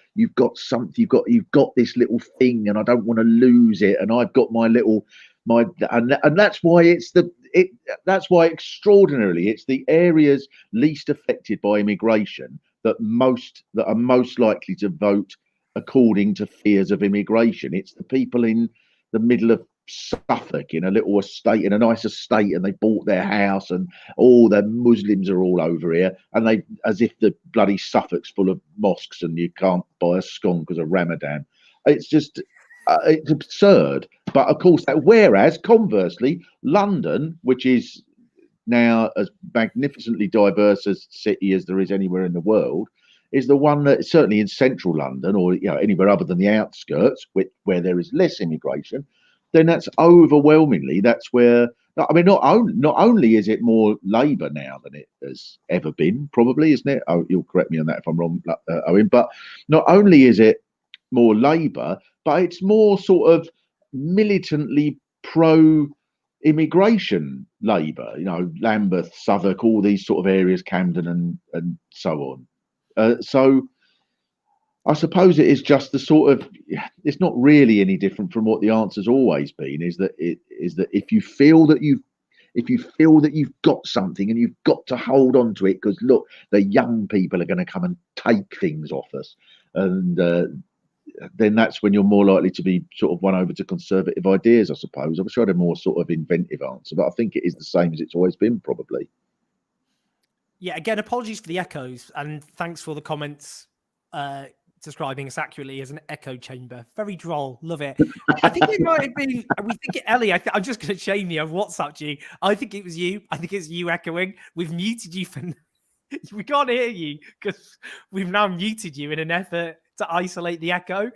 something, you've got this little thing, and I don't want to lose it, and I've got and that's why that's why extraordinarily it's the areas least affected by immigration that are most likely to vote according to fears of immigration. It's the people in the middle of Suffolk in a little estate, in a nice estate, and they bought their house, and all the Muslims are all over here, and they as if the bloody Suffolk's full of mosques and you can't buy a scone because of Ramadan. It's just it's absurd. But of course, whereas conversely, London, which is now as magnificently diverse a city as there is anywhere in the world, is the one that certainly in central London, or anywhere other than the outskirts, where there is less immigration, then that's overwhelmingly where. I mean, not only is it more Labour now than it has ever been, probably, isn't it? Oh, you'll correct me on that if I'm wrong, Owen. But not only is it more Labour, but it's more sort of militantly pro-immigration Labour. Lambeth, Southwark, all these sort of areas, Camden, and so on. So I suppose it is just the sort of, it's not really any different from what the answer's always been, is that if you feel that you've got something and you've got to hold on to it, because look, the young people are going to come and take things off us, and then that's when you're more likely to be sort of won over to conservative ideas, I suppose. I wish I had a more sort of inventive answer, but I think it is the same as it's always been, probably. Yeah, again, apologies for the echoes, and thanks for the comments describing us accurately as an echo chamber. Very droll. Love it. I think it might have been, we think it, Ellie, I'm just going to shame you. I've WhatsApped you. I think it was you. I think it's you echoing. We've muted you for... We can't hear you because we've now muted you in an effort to isolate the echo.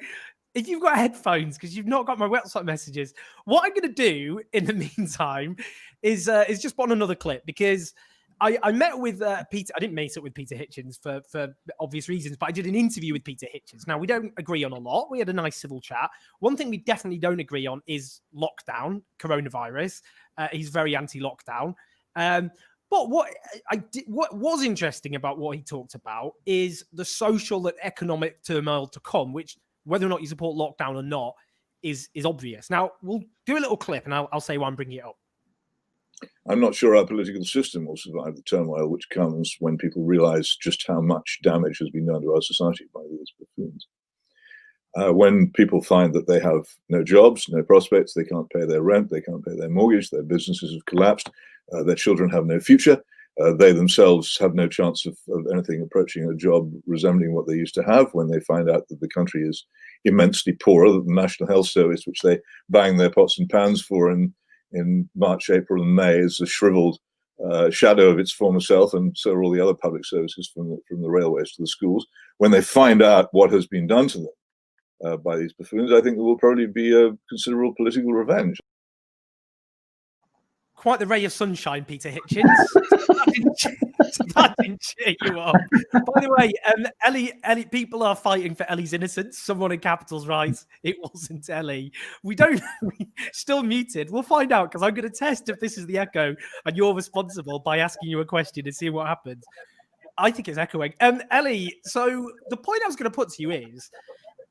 If you've got headphones, because you've not got my WhatsApp messages, what I'm going to do in the meantime is just put on another clip, because I met with Peter. I didn't meet up with Peter Hitchens for obvious reasons, but I did an interview with Peter Hitchens. Now, we don't agree on a lot. We had a nice civil chat. One thing we definitely don't agree on is lockdown, coronavirus. He's very anti-lockdown. But what was interesting about what he talked about is the social and economic turmoil to come, which, whether or not you support lockdown or not, is obvious. Now, we'll do a little clip, and I'll say why I'm bringing it up. I'm not sure our political system will survive the turmoil which comes when people realise just how much damage has been done to our society by these buffoons. When people find that they have no jobs, no prospects, they can't pay their rent, they can't pay their mortgage, their businesses have collapsed, their children have no future, they themselves have no chance of anything approaching a job resembling what they used to have, when they find out that the country is immensely poorer, that the National Health Service, which they bang their pots and pans for in March, April and May, is a shriveled shadow of its former self, and so are all the other public services from the railways to the schools. When they find out what has been done to them by these buffoons, I think there will probably be a considerable political revenge. Quite the ray of sunshine, Peter Hitchens. That didn't cheer you up. By the way, Ellie, people are fighting for Ellie's innocence. Someone in capitals writes, it wasn't Ellie. We still muted. We'll find out, because I'm going to test if this is the echo and you're responsible by asking you a question and seeing what happens. I think it's echoing. Ellie, so the point I was going to put to you is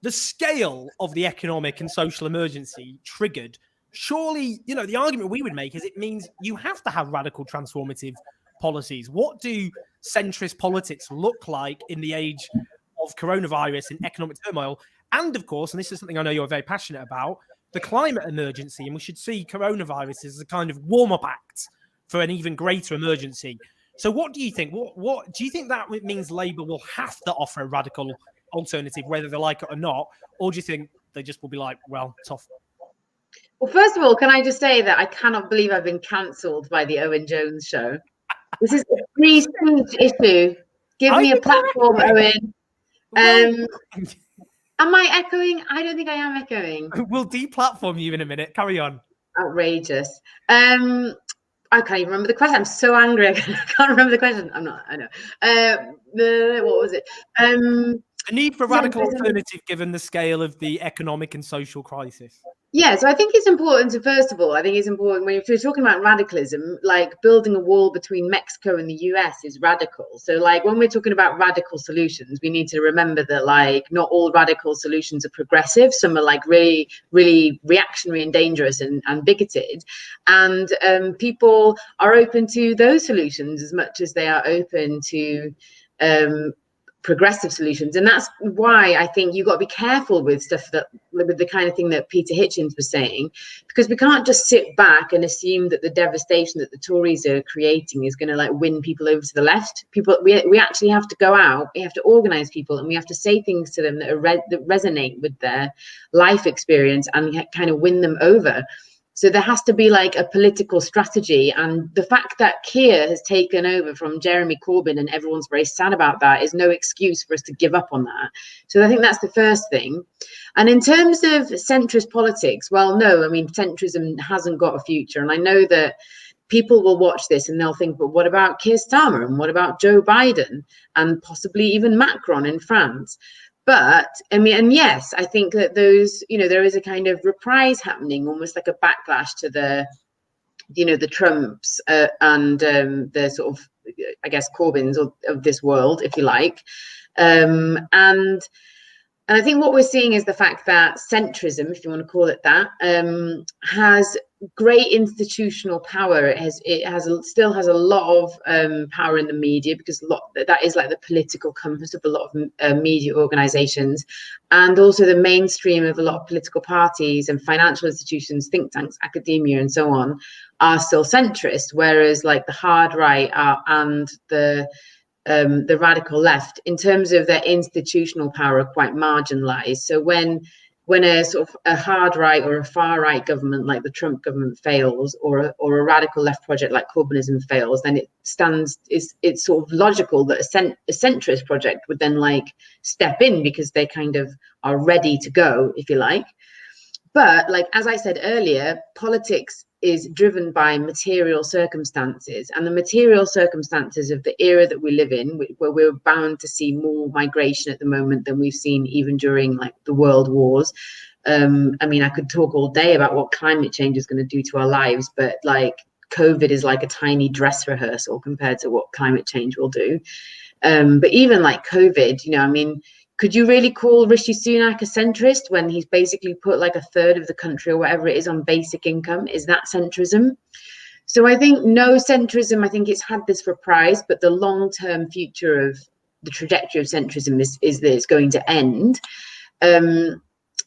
the scale of the economic and social emergency triggered. Surely, you know, the argument we would make is it means you have to have radical transformative policies. What do centrist politics look like in the age of coronavirus and economic turmoil? And of course, and this is something I know you're very passionate about, the climate emergency. And we should see coronavirus as a kind of warm-up act for an even greater emergency. So what do you think? What do you think that means Labour will have to offer a radical alternative, whether they like it or not? Or do you think they just will be like, well, tough? Well, first of all, can I just say that I cannot believe I've been cancelled by the Owen Jones show. This is a free speech issue. Give me a platform, Owen. Am I echoing? I don't think I am echoing. We'll deplatform you in a minute. Carry on. Outrageous. I can't even remember the question. I'm so angry. I can't remember the question. I'm not. I know. What was it? The need for radical alternative given the scale of the economic and social crisis. Yeah, so I think it's important to, first of all, I think it's important when you're talking about radicalism, like building a wall between Mexico and the US is radical. So like when we're talking about radical solutions, we need to remember that like not all radical solutions are progressive. Some are like really, really reactionary and dangerous and bigoted. And people are open to those solutions as much as they are open to progressive solutions. And that's why I think you've got to be careful with stuff that, with the kind of thing that Peter Hitchens was saying, because we can't just sit back and assume that the devastation that the Tories are creating is going to like win people over to the left. We actually have to go out, we have to organize people, and we have to say things to them that are that resonate with their life experience and kind of win them over. So there has to be like a political strategy, and the fact that Keir has taken over from Jeremy Corbyn and everyone's very sad about that is no excuse for us to give up on that. So I think that's the first thing. And in terms of centrist politics, well, no, I mean, centrism hasn't got a future. And I know that people will watch this and they'll think, but what about Keir Starmer and what about Joe Biden and possibly even Macron in France? But I mean, and yes, I think that those, you know, there is a kind of reprise happening, almost like a backlash to the, you know, the Trumps and the sort of, I guess, Corbyns of this world, if you like. And I think what we're seeing is the fact that centrism, if you want to call it that, has great institutional power. It still has a lot of power in the media, because that is like the political compass of a lot of media organizations, and also the mainstream of a lot of political parties and financial institutions, think tanks, academia, and so on are still centrist, whereas like the hard right and the radical left, in terms of their institutional power, are quite marginalized. So when a sort of a hard right or a far right government like the Trump government fails, or a radical left project like Corbynism fails, then it's sort of logical that a centrist project would then like step in, because they kind of are ready to go, if you like. But like, as I said earlier, politics is driven by material circumstances, and the material circumstances of the era that we live in, where we're bound to see more migration at the moment than we've seen even during like the world wars. I mean, I could talk all day about what climate change is going to do to our lives, but like COVID is like a tiny dress rehearsal compared to what climate change will do. But even like COVID, you know, I mean, could you really call Rishi Sunak a centrist when he's basically put like a third of the country or whatever it is on basic income? Is that centrism? So I think no centrism. I think it's had this reprise, but the long-term future of the trajectory of centrism is that it's going to end. And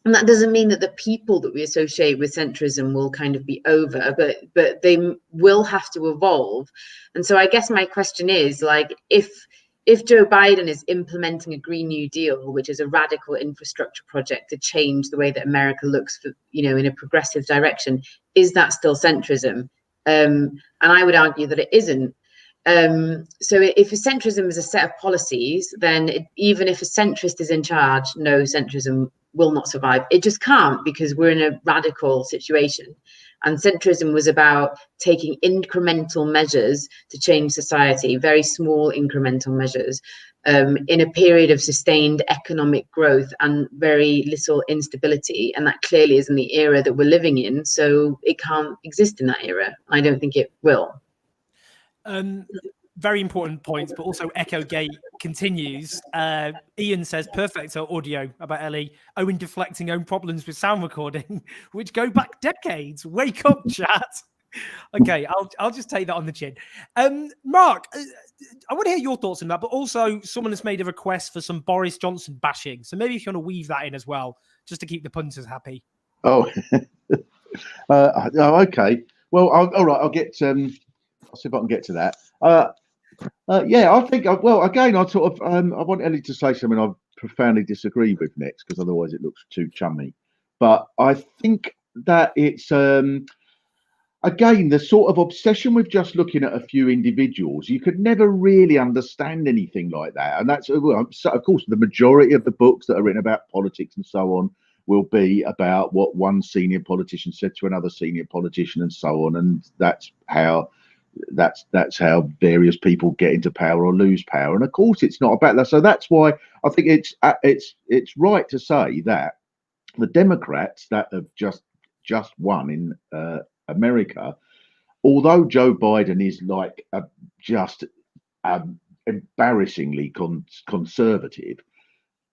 that doesn't mean that the people that we associate with centrism will kind of be over, but they will have to evolve. And so I guess my question is, like, if Joe Biden is implementing a Green New Deal, which is a radical infrastructure project to change the way that America looks, for, you know, in a progressive direction, is that still centrism? And I would argue that it isn't. So if a centrism is a set of policies, then even if a centrist is in charge, no, centrism will not survive. It just can't, because we're in a radical situation. And centrism was about taking incremental measures to change society, very small incremental measures, in a period of sustained economic growth and very little instability. And that clearly isn't the era that we're living in. So it can't exist in that era. I don't think it will. very important points, but also Echo Gate continues. Ian says, perfect audio about Ellie. Owen deflecting own problems with sound recording, which go back decades. Wake up, chat. Okay, I'll just take that on the chin. Mark, I want to hear your thoughts on that, but also someone has made a request for some Boris Johnson bashing. So maybe if you want to weave that in as well, just to keep the punters happy. Oh, okay. Well, all right. I'll get. I'll see if I can get to that. Yeah, I think. Well, again, I sort of. I want Ellie to say something I profoundly disagree with next, because otherwise it looks too chummy. But I think that it's. Again, the sort of obsession with just looking at a few individuals, you could never really understand anything like that. And that's, well, so of course, the majority of the books that are written about politics and so on will be about what one senior politician said to another senior politician and so on. And that's how various people get into power or lose power. And of course, it's not about that. So that's why I think it's right to say that the Democrats that have just won in America, although Joe Biden is like just embarrassingly conservative,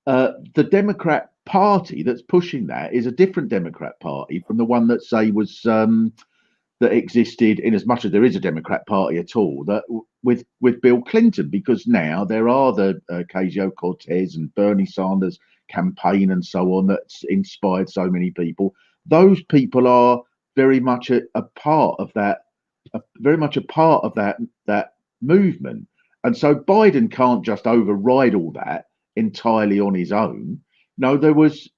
the Democrat Party that's pushing that is a different Democrat Party from the one that, say, was that existed, in as much as there is a Democrat Party at all, that with Bill Clinton, because now there are the Ocasio-Cortez and Bernie Sanders campaign and so on that's inspired so many people. Those people are very much a part of that, that movement. And so Biden can't just override all that entirely on his own. No, there was,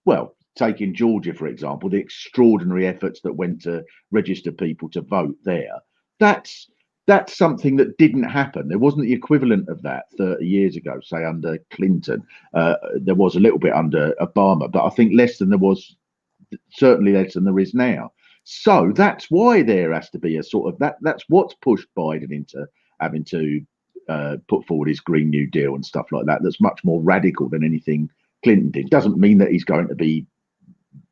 well, taking Georgia, for example, the extraordinary efforts that went to register people to vote there. That's something that didn't happen. There wasn't the equivalent of that 30 years ago, say under Clinton. There was a little bit under Obama, but I think less than there was, certainly less than there is now. So that's why there has to be a sort of that's what's pushed Biden into having to put forward his Green New Deal and stuff like that. That's much more radical than anything Clinton did. Doesn't mean that he's going to be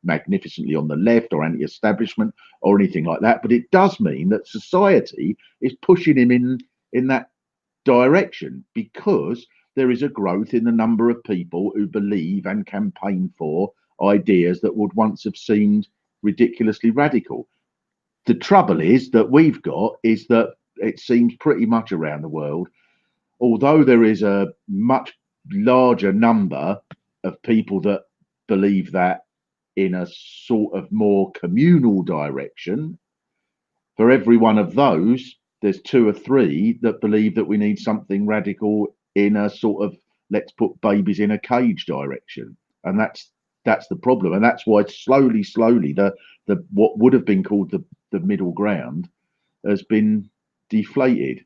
magnificently on the left or anti-establishment or anything like that, but it does mean that society is pushing him in that direction, because there is a growth in the number of people who believe and campaign for ideas that would once have seemed ridiculously radical. The trouble is that we've got is that it seems pretty much around the world, although there is a much larger number of people that believe that in a sort of more communal direction, for every one of those, there's 2 or 3 that believe that we need something radical in a sort of let's put babies in a cage direction. And that's the problem. And that's why slowly, the what would have been called the middle ground has been deflated.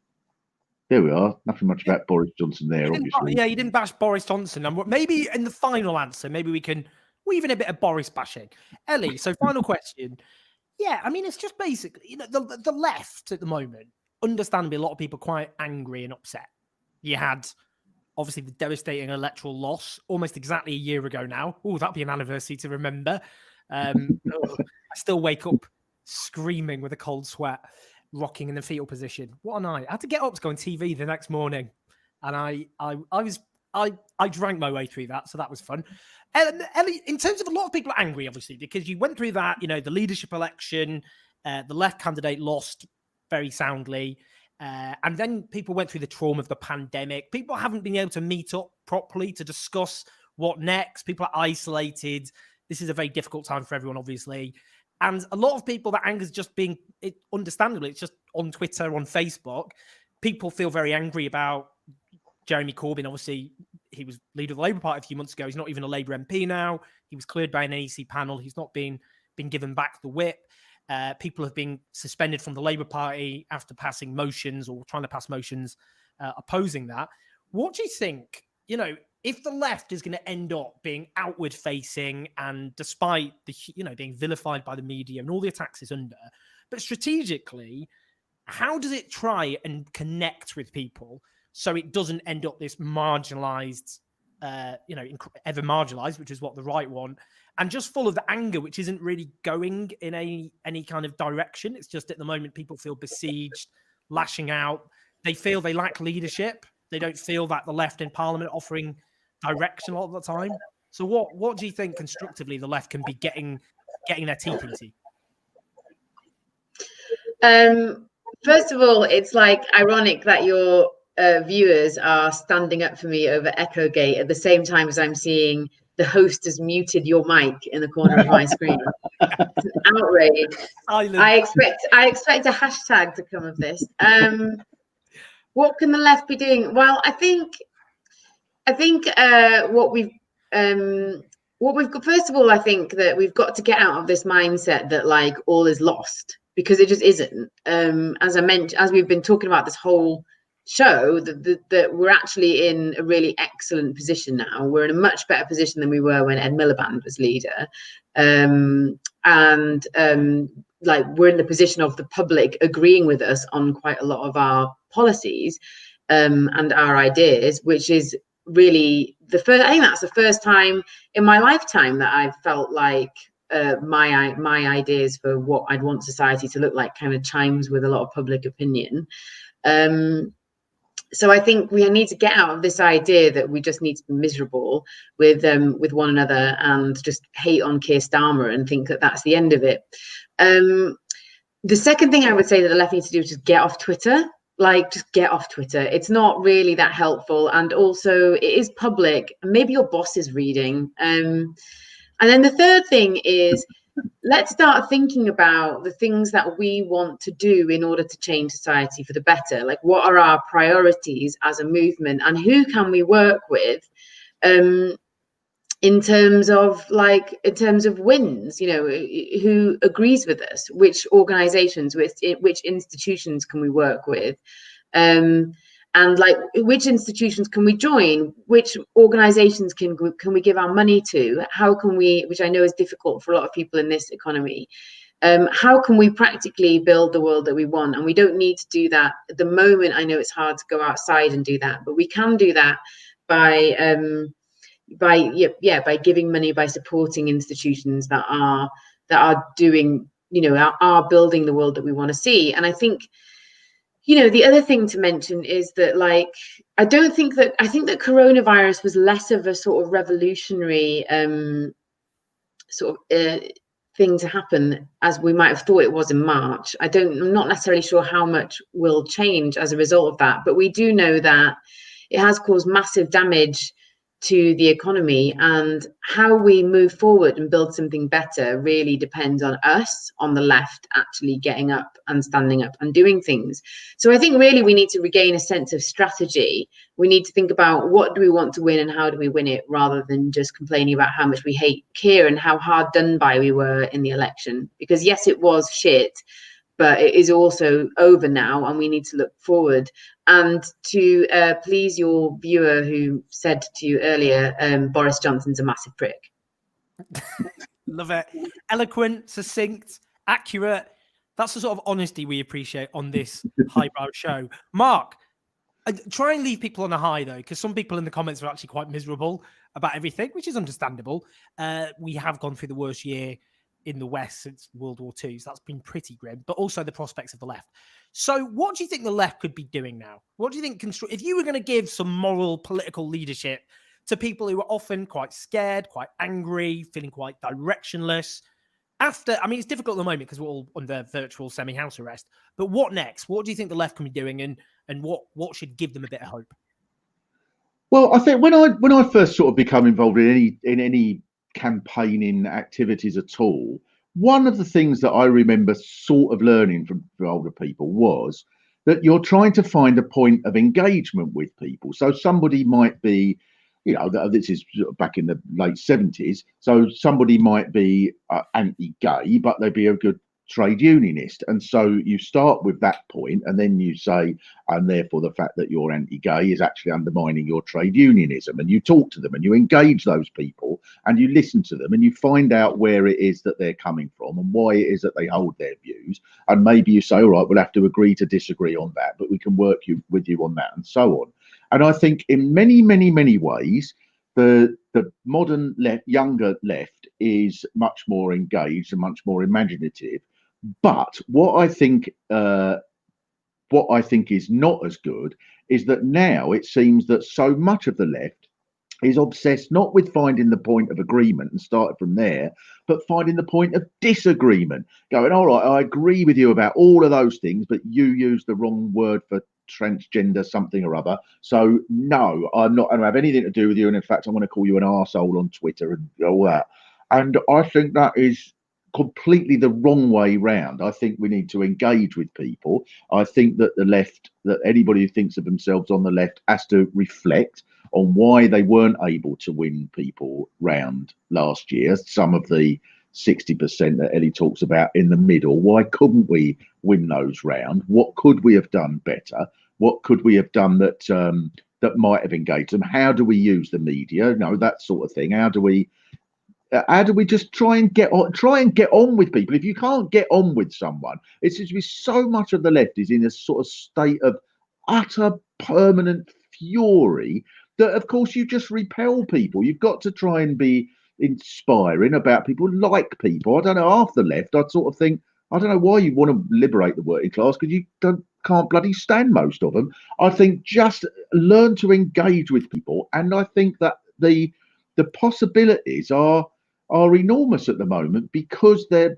There we are. Nothing much about Boris Johnson there, obviously. Yeah, you didn't bash Boris Johnson. And maybe in the final answer, maybe we can weave in a bit of Boris bashing. Ellie, so final question. Yeah, I mean, it's just basically, the left at the moment, understandably, a lot of people are quite angry and upset. You had, obviously, the devastating electoral loss almost exactly a year ago now. Oh, that'll be an anniversary to remember. I still wake up screaming with a cold sweat, rocking in the fetal position. What a night. I had to get up to go on TV the next morning. And I drank my way through that, so that was fun. Ellie, in terms of, a lot of people are angry, obviously, because you went through that, the leadership election, the left candidate lost very soundly. And then people went through the trauma of the pandemic. People haven't been able to meet up properly to discuss what next. People are isolated. This is a very difficult time for everyone, obviously. And a lot of people, that anger is just being, understandably, it's just on Twitter, on Facebook. People feel very angry about Jeremy Corbyn. Obviously, he was leader of the Labour Party a few months ago. He's not even a Labour MP now. He was cleared by an NEC panel. He's not been given back the whip. People have been suspended from the Labour Party after passing motions or trying to pass motions opposing that. What do you think, if the left is going to end up being outward facing, and despite the, being vilified by the media and all the attacks it's under, but strategically, how does it try and connect with people so it doesn't end up this marginalized, ever marginalized, which is what the right want, and just full of the anger, which isn't really going in any kind of direction. It's just at the moment people feel besieged, lashing out, they feel they lack leadership. They don't feel that the left in Parliament offering direction a lot of the time. So what do you think constructively the left can be getting their teeth into? First of all, it's like ironic that your viewers are standing up for me over Echogate at the same time as I'm seeing the host has muted your mic in the corner of my screen. It's an outrage. I expect a hashtag to come of this. What can the left be doing? Well, I think what we've got, first of all, I think that we've got to get out of this mindset that like all is lost, because it just isn't. As I mentioned, as we've been talking about this whole show, that we're actually in a really excellent position now. We're in a much better position than we were when Ed Miliband was leader. Like we're in the position of the public agreeing with us on quite a lot of our policies and our ideas, which is really the first. I think that's the first time in my lifetime that I've felt like my ideas for what I'd want society to look like kind of chimes with a lot of public opinion. So I think we need to get out of this idea that we just need to be miserable with one another and just hate on Keir Starmer and think that that's the end of it. The second thing I would say that the left needs to do is just get off Twitter. Like, just get off Twitter. It's not really that helpful. And also it is public. Maybe your boss is reading. And then the third thing is, let's start thinking about the things that we want to do in order to change society for the better. Like, what are our priorities as a movement, and who can we work with in terms of wins, you know, who agrees with us, which organizations, which institutions can we work with, and like which institutions can we join, which organizations can we give our money to, how can we, which I know is difficult for a lot of people in this economy, how can we practically build the world that we want? And we don't need to do that at the moment. I know it's hard to go outside and do that, but we can do that by giving money, by supporting institutions that are doing, you know, are building the world that we want to see. And I think, you know, the other thing to mention is that, like, I think that coronavirus was less of a sort of revolutionary thing to happen as we might have thought it was in March. I'm not necessarily sure how much will change as a result of that, but we do know that it has caused massive damage to the economy, and how we move forward and build something better really depends on us on the left actually getting up and standing up and doing things. So I think really we need to regain a sense of strategy. We need to think about what do we want to win and how do we win it, rather than just complaining about how much we hate Keir and how hard done by we were in the election, because yes, it was shit, but it is also over now, and we need to look forward. And to please your viewer who said to you earlier, Boris Johnson's a massive prick. Love it. Eloquent, succinct, accurate. That's the sort of honesty we appreciate on this highbrow show. Mark, try and leave people on a high, though, because some people in the comments are actually quite miserable about everything, which is understandable. We have gone through the worst year in the West since World War II, so that's been pretty grim, but also the prospects of the left. So what do you think the left could be doing now? What do you think, if you were going to give some moral political leadership to people who are often quite scared, quite angry, feeling quite directionless, I mean, it's difficult at the moment because we're all under virtual semi-house arrest, but what next? What do you think the left can be doing, and what should give them a bit of hope? Well, I think when I first sort of become involved in any campaigning activities at all, one of the things that I remember sort of learning from older people was that you're trying to find a point of engagement with people. So somebody might be, you know, this is back in the late 70s, so somebody might be anti-gay, but they'd be a good trade unionist. And so you start with that point, and then you say, and therefore the fact that you're anti-gay is actually undermining your trade unionism. And you talk to them and you engage those people and you listen to them and you find out where it is that they're coming from and why it is that they hold their views. And maybe you say, all right, we'll have to agree to disagree on that, but we can work with you on that, and so on. And I think in many, many, many ways, the modern younger left is much more engaged and much more imaginative. But what I think what I think is not as good is that now it seems that so much of the left is obsessed not with finding the point of agreement and starting from there, but finding the point of disagreement. Going, all right, I agree with you about all of those things, but you used the wrong word for transgender something or other. So no, I'm not going to have anything to do with you. And in fact, I'm going to call you an arsehole on Twitter and all that. And I think that is completely the wrong way round. I think we need to engage with people. I think that the left, that anybody who thinks of themselves on the left has to reflect on why they weren't able to win people round last year. Some of the 60% that Ellie talks about in the middle, why couldn't we win those round? What could we have done better? What could we have done that that might have engaged them? How do we use the media? That sort of thing. How do we just try and get on with people? If you can't get on with someone, it seems to be so much of the left is in a sort of state of utter permanent fury that, of course, you just repel people. You've got to try and be inspiring about people, like people. I don't know, half the left, I'd sort of think, I don't know why you want to liberate the working class, because you can't bloody stand most of them. I think just learn to engage with people, and I think that the possibilities are enormous at the moment, because there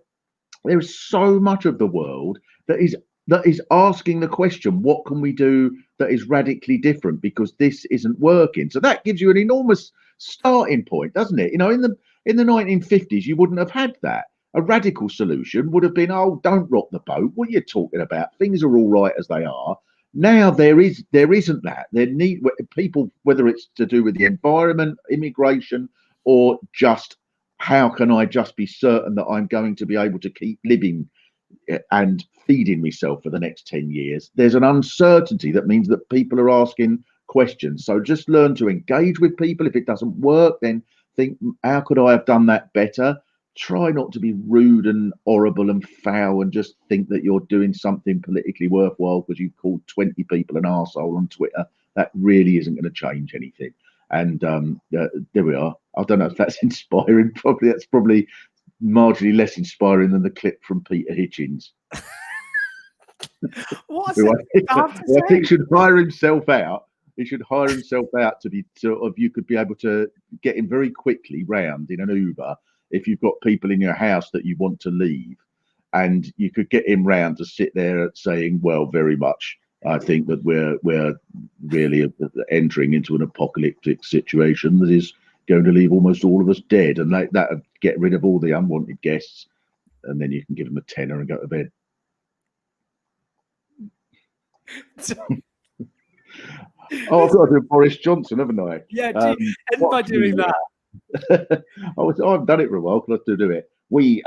is so much of the world that is asking the question, what can we do that is radically different, because this isn't working? So that gives you an enormous starting point, doesn't it? In the 1950s, you wouldn't have had that. A radical solution would have been, oh, don't rock the boat. What are you talking about? Things are all right as they are. Now there isn't that. There need people, whether it's to do with the environment, immigration, or just how can I just be certain that I'm going to be able to keep living and feeding myself for the next 10 years. There's an uncertainty that means that people are asking questions. So just learn to engage with people. If it doesn't work, then think, how could I have done that better? Try not to be rude and horrible and foul and just think that you're doing something politically worthwhile because you've called 20 people an arsehole on Twitter. That really isn't going to change anything. And there we are. I don't know if that's inspiring. That's probably marginally less inspiring than the clip from Peter Hitchens. I think should hire himself out. He should hire himself out to be sort of, you could be able to get him very quickly round in an Uber if you've got people in your house that you want to leave, and you could get him round to sit there saying, well, very much I think that we're really entering into an apocalyptic situation that is going to leave almost all of us dead, and like that would get rid of all the unwanted guests, and then you can give them a tenner and go to bed. Oh, I've got to do Boris Johnson, haven't I? Yeah, end by doing that. I've done it for a while. Let's do it. We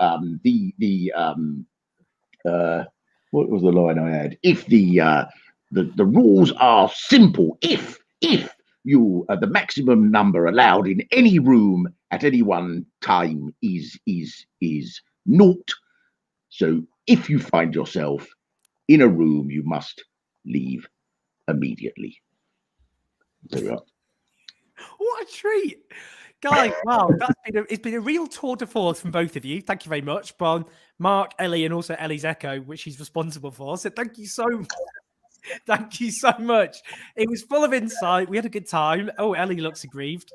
what was the line I had? If the rules are simple, if you the maximum number allowed in any room at any one time is naught. So if you find yourself in a room, you must leave immediately. There we are. What a treat, guys! Wow, it's been a real tour de force from both of you. Thank you very much, Bon, Mark, Ellie, and also Ellie's Echo, which she's responsible for. So thank you so much. Thank you so much. It was full of insight. We had a good time. Oh, Ellie looks aggrieved.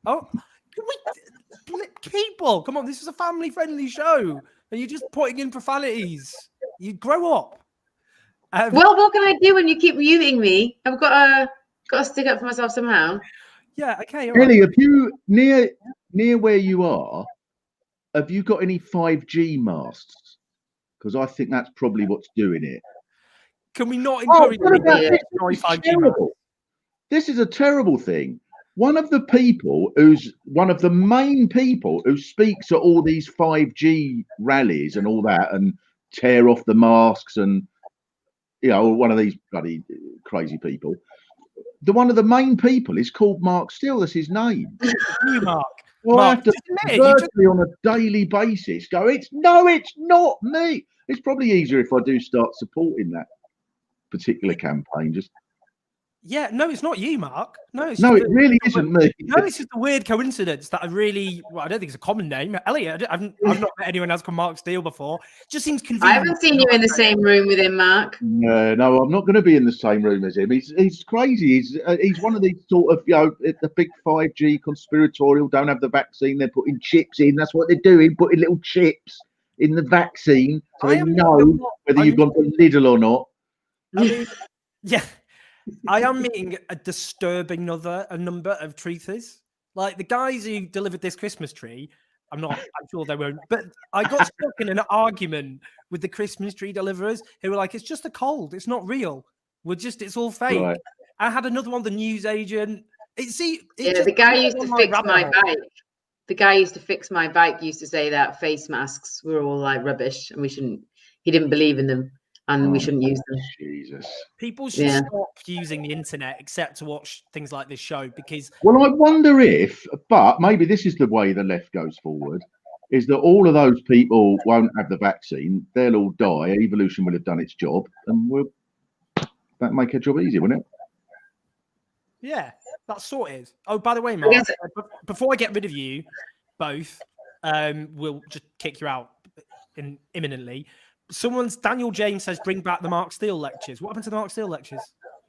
Oh, people, come on! This is a family-friendly show, and you're just putting in profanities. You grow up. Well, what can I do when you keep muting me? I've got to stick up for myself somehow. Yeah. Okay. Ellie, have you near where you are? Have you got any 5G masts? Because I think that's probably what's doing it. Can we not encourage people to destroy 5G masts? This is a terrible thing. One of the main people who speaks at all these 5G rallies and all that, and tear off the masks, and one of these bloody crazy people. One of the main people is called Mark Steele. That's his name. You, Mark. Well, Mark, I have to virtually on a daily basis go, it's not me. It's probably easier if I do start supporting that particular campaign. Just Yeah, no, it's not you, Mark. No, it's No, just it really isn't me. No, it's just a weird coincidence that I don't think it's a common name. Elliot, I've not met anyone else called Mark Steele before. Just seems convenient. I haven't seen you in the same room with him, Mark. No, I'm not going to be in the same room as him. He's crazy. He's one of these sort of, the big 5G conspiratorial, don't have the vaccine, they're putting chips in. That's what they're doing, putting little chips in the vaccine so they know whether you've gone to Lidl or not. I mean, yeah. I am meeting a disturbing number of truthers. Like the guys who delivered this Christmas tree, I'm sure they won't, but I got stuck in an argument with the Christmas tree deliverers who were like, it's just a cold, it's not real. It's all fake. Right. I had another one, the news agent. The guy used to fix my bike. The guy used to fix my bike used to say that face masks were all like rubbish and he didn't believe in them. And we shouldn't use them. Jesus. People should stop using the internet except to watch things like this show because... Well, I wonder but maybe this is the way the left goes forward, is that all of those people won't have the vaccine. They'll all die. Evolution will have done its job. And that'd make our job easier, wouldn't it? Yeah, that's sorted. Oh, by the way, Mark, before I get rid of you both, we'll just kick you out imminently. Daniel James says, bring back the Mark Steele lectures. What happened to the Mark Steele lectures?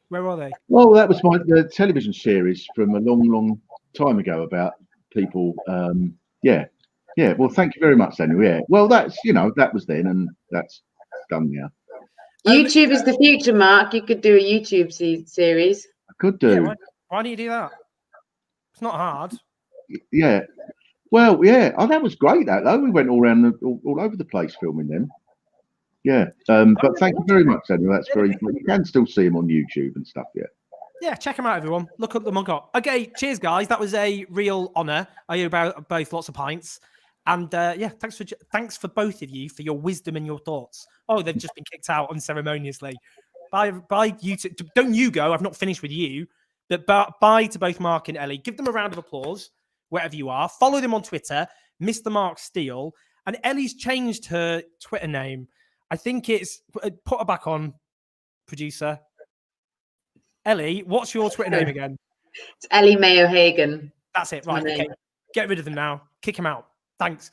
Where are they? Well, that was the television series from a long, long time ago about people. Yeah. Well, thank you very much, Daniel. Yeah. Well, that's, that was then and that's done now. YouTube is the future, Mark. You could do a YouTube series. I could do. Yeah, why don't you do that? It's not hard. Yeah. Well, yeah. Oh, that was great, though. We went all around all over the place filming them. Yeah, but thank you very much, Daniel. That's very cool. You can still see him on YouTube and stuff, yeah. Yeah, check him out, everyone. Look up the mug up. Okay, cheers, guys. That was a real honour. I owe both lots of pints. And thanks for both of you for your wisdom and your thoughts. Oh, they've just been kicked out unceremoniously. Bye, YouTube. Don't you go. I've not finished with you. But bye to both Mark and Ellie. Give them a round of applause, wherever you are. Follow them on Twitter, Mr. Mark Steele. And Ellie's changed her Twitter name. I think it's put her back on, producer. Ellie, what's your Twitter name again? It's Ellie Mae O'Hagan. That's it. Right. Okay. Get rid of them now. Kick them out. Thanks.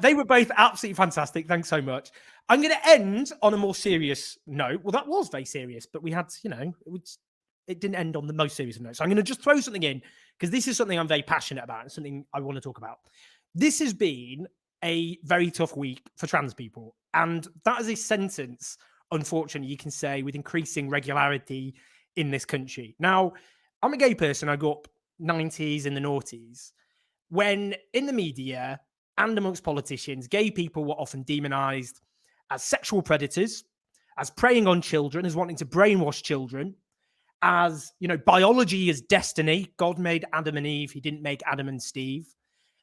They were both absolutely fantastic. Thanks so much. I'm going to end on a more serious note. Well, that was very serious, but we had, it didn't end on the most serious note. So I'm going to just throw something in because this is something I'm very passionate about and something I want to talk about. This has been a very tough week for trans people. And that is a sentence, unfortunately, you can say with increasing regularity in this country. Now, I'm a gay person. I grew up 90s and the noughties. When in the media and amongst politicians, gay people were often demonized as sexual predators, as preying on children, as wanting to brainwash children, as, biology is destiny. God made Adam and Eve. He didn't make Adam and Steve.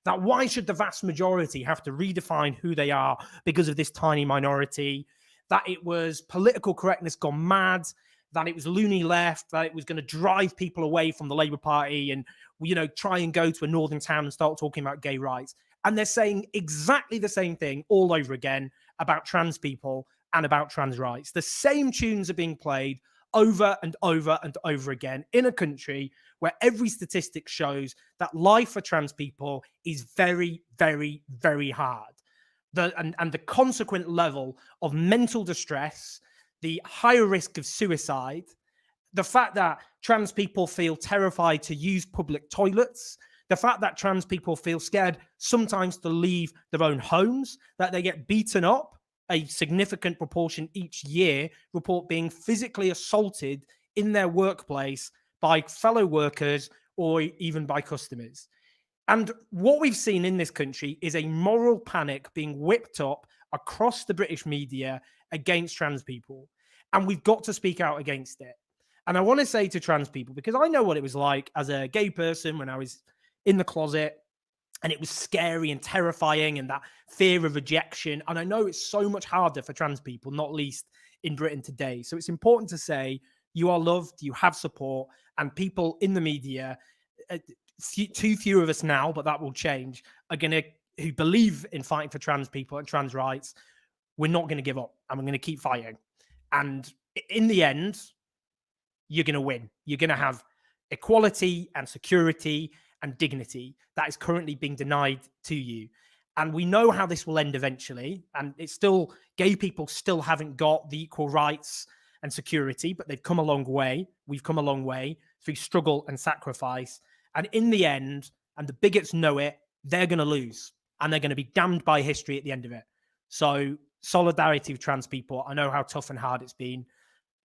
That why should the vast majority have to redefine who they are because of this tiny minority? That it was political correctness gone mad, that it was loony left, that it was going to drive people away from the Labour Party and, try and go to a northern town and start talking about gay rights. And they're saying exactly the same thing all over again about trans people and about trans rights. The same tunes are being played over and over and over again in a country where every statistic shows that life for trans people is very, very, very hard. And the consequent level of mental distress, the higher risk of suicide, the fact that trans people feel terrified to use public toilets, the fact that trans people feel scared sometimes to leave their own homes, that they get beaten up, a significant proportion each year report being physically assaulted in their workplace by fellow workers or even by customers. And what we've seen in this country is a moral panic being whipped up across the British media against trans people. And we've got to speak out against it. And I want to say to trans people, because I know what it was like as a gay person when I was in the closet, and it was scary and terrifying and that fear of rejection. And I know it's so much harder for trans people, not least in Britain today. So it's important to say you are loved, you have support, and people in the media, too few of us now, but that will change, who believe in fighting for trans people and trans rights. We're not going to give up and we're going to keep fighting. And in the end, you're going to win. You're going to have equality and security and dignity that is currently being denied to you. And we know how this will end eventually. And it's still, gay people still haven't got the equal rights and security, but they've come a long way. We've come a long way through struggle and sacrifice. And in the end, and the bigots know it, they're going to lose. And they're going to be damned by history at the end of it. So solidarity with trans people. I know how tough and hard it's been.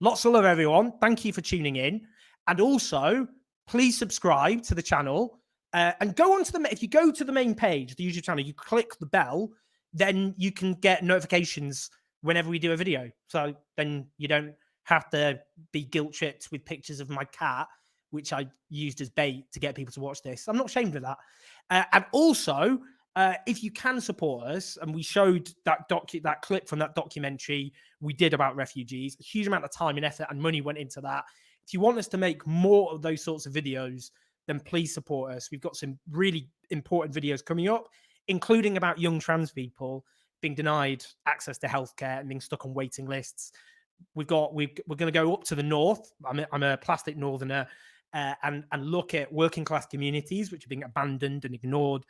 Lots of love, everyone. Thank you for tuning in. And also, please subscribe to the channel. And go on to if you go to the main page, the YouTube channel, you click the bell, then you can get notifications whenever we do a video. So then you don't have to be guilt tripped with pictures of my cat, which I used as bait to get people to watch this. I'm not ashamed of that. And also, if you can support us, and we showed that clip from that documentary we did about refugees, a huge amount of time and effort and money went into that. If you want us to make more of those sorts of videos, then please support us. We've got some really important videos coming up, including about young trans people being denied access to healthcare and being stuck on waiting lists. We're going to go up to the north. I'm a plastic northerner, and look at working class communities which are being abandoned and ignored.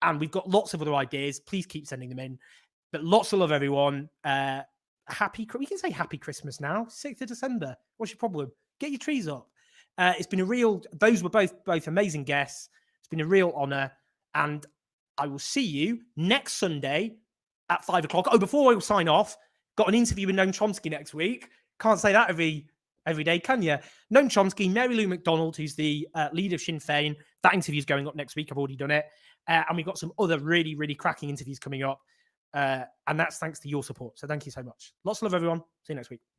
And we've got lots of other ideas. Please keep sending them in. But lots of love, everyone. We can say happy Christmas now. 6th of December. What's your problem? Get your trees up. It's been those were both amazing guests. It's been a real honor. And I will see you next Sunday at 5 o'clock. Oh, before I sign off, got an interview with Noam Chomsky next week. Can't say that every day, can you? Noam Chomsky, Mary Lou McDonald, who's the leader of Sinn Féin. That interview's going up next week. I've already done it. And we've got some other really, really cracking interviews coming up. And that's thanks to your support. So thank you so much. Lots of love, everyone. See you next week.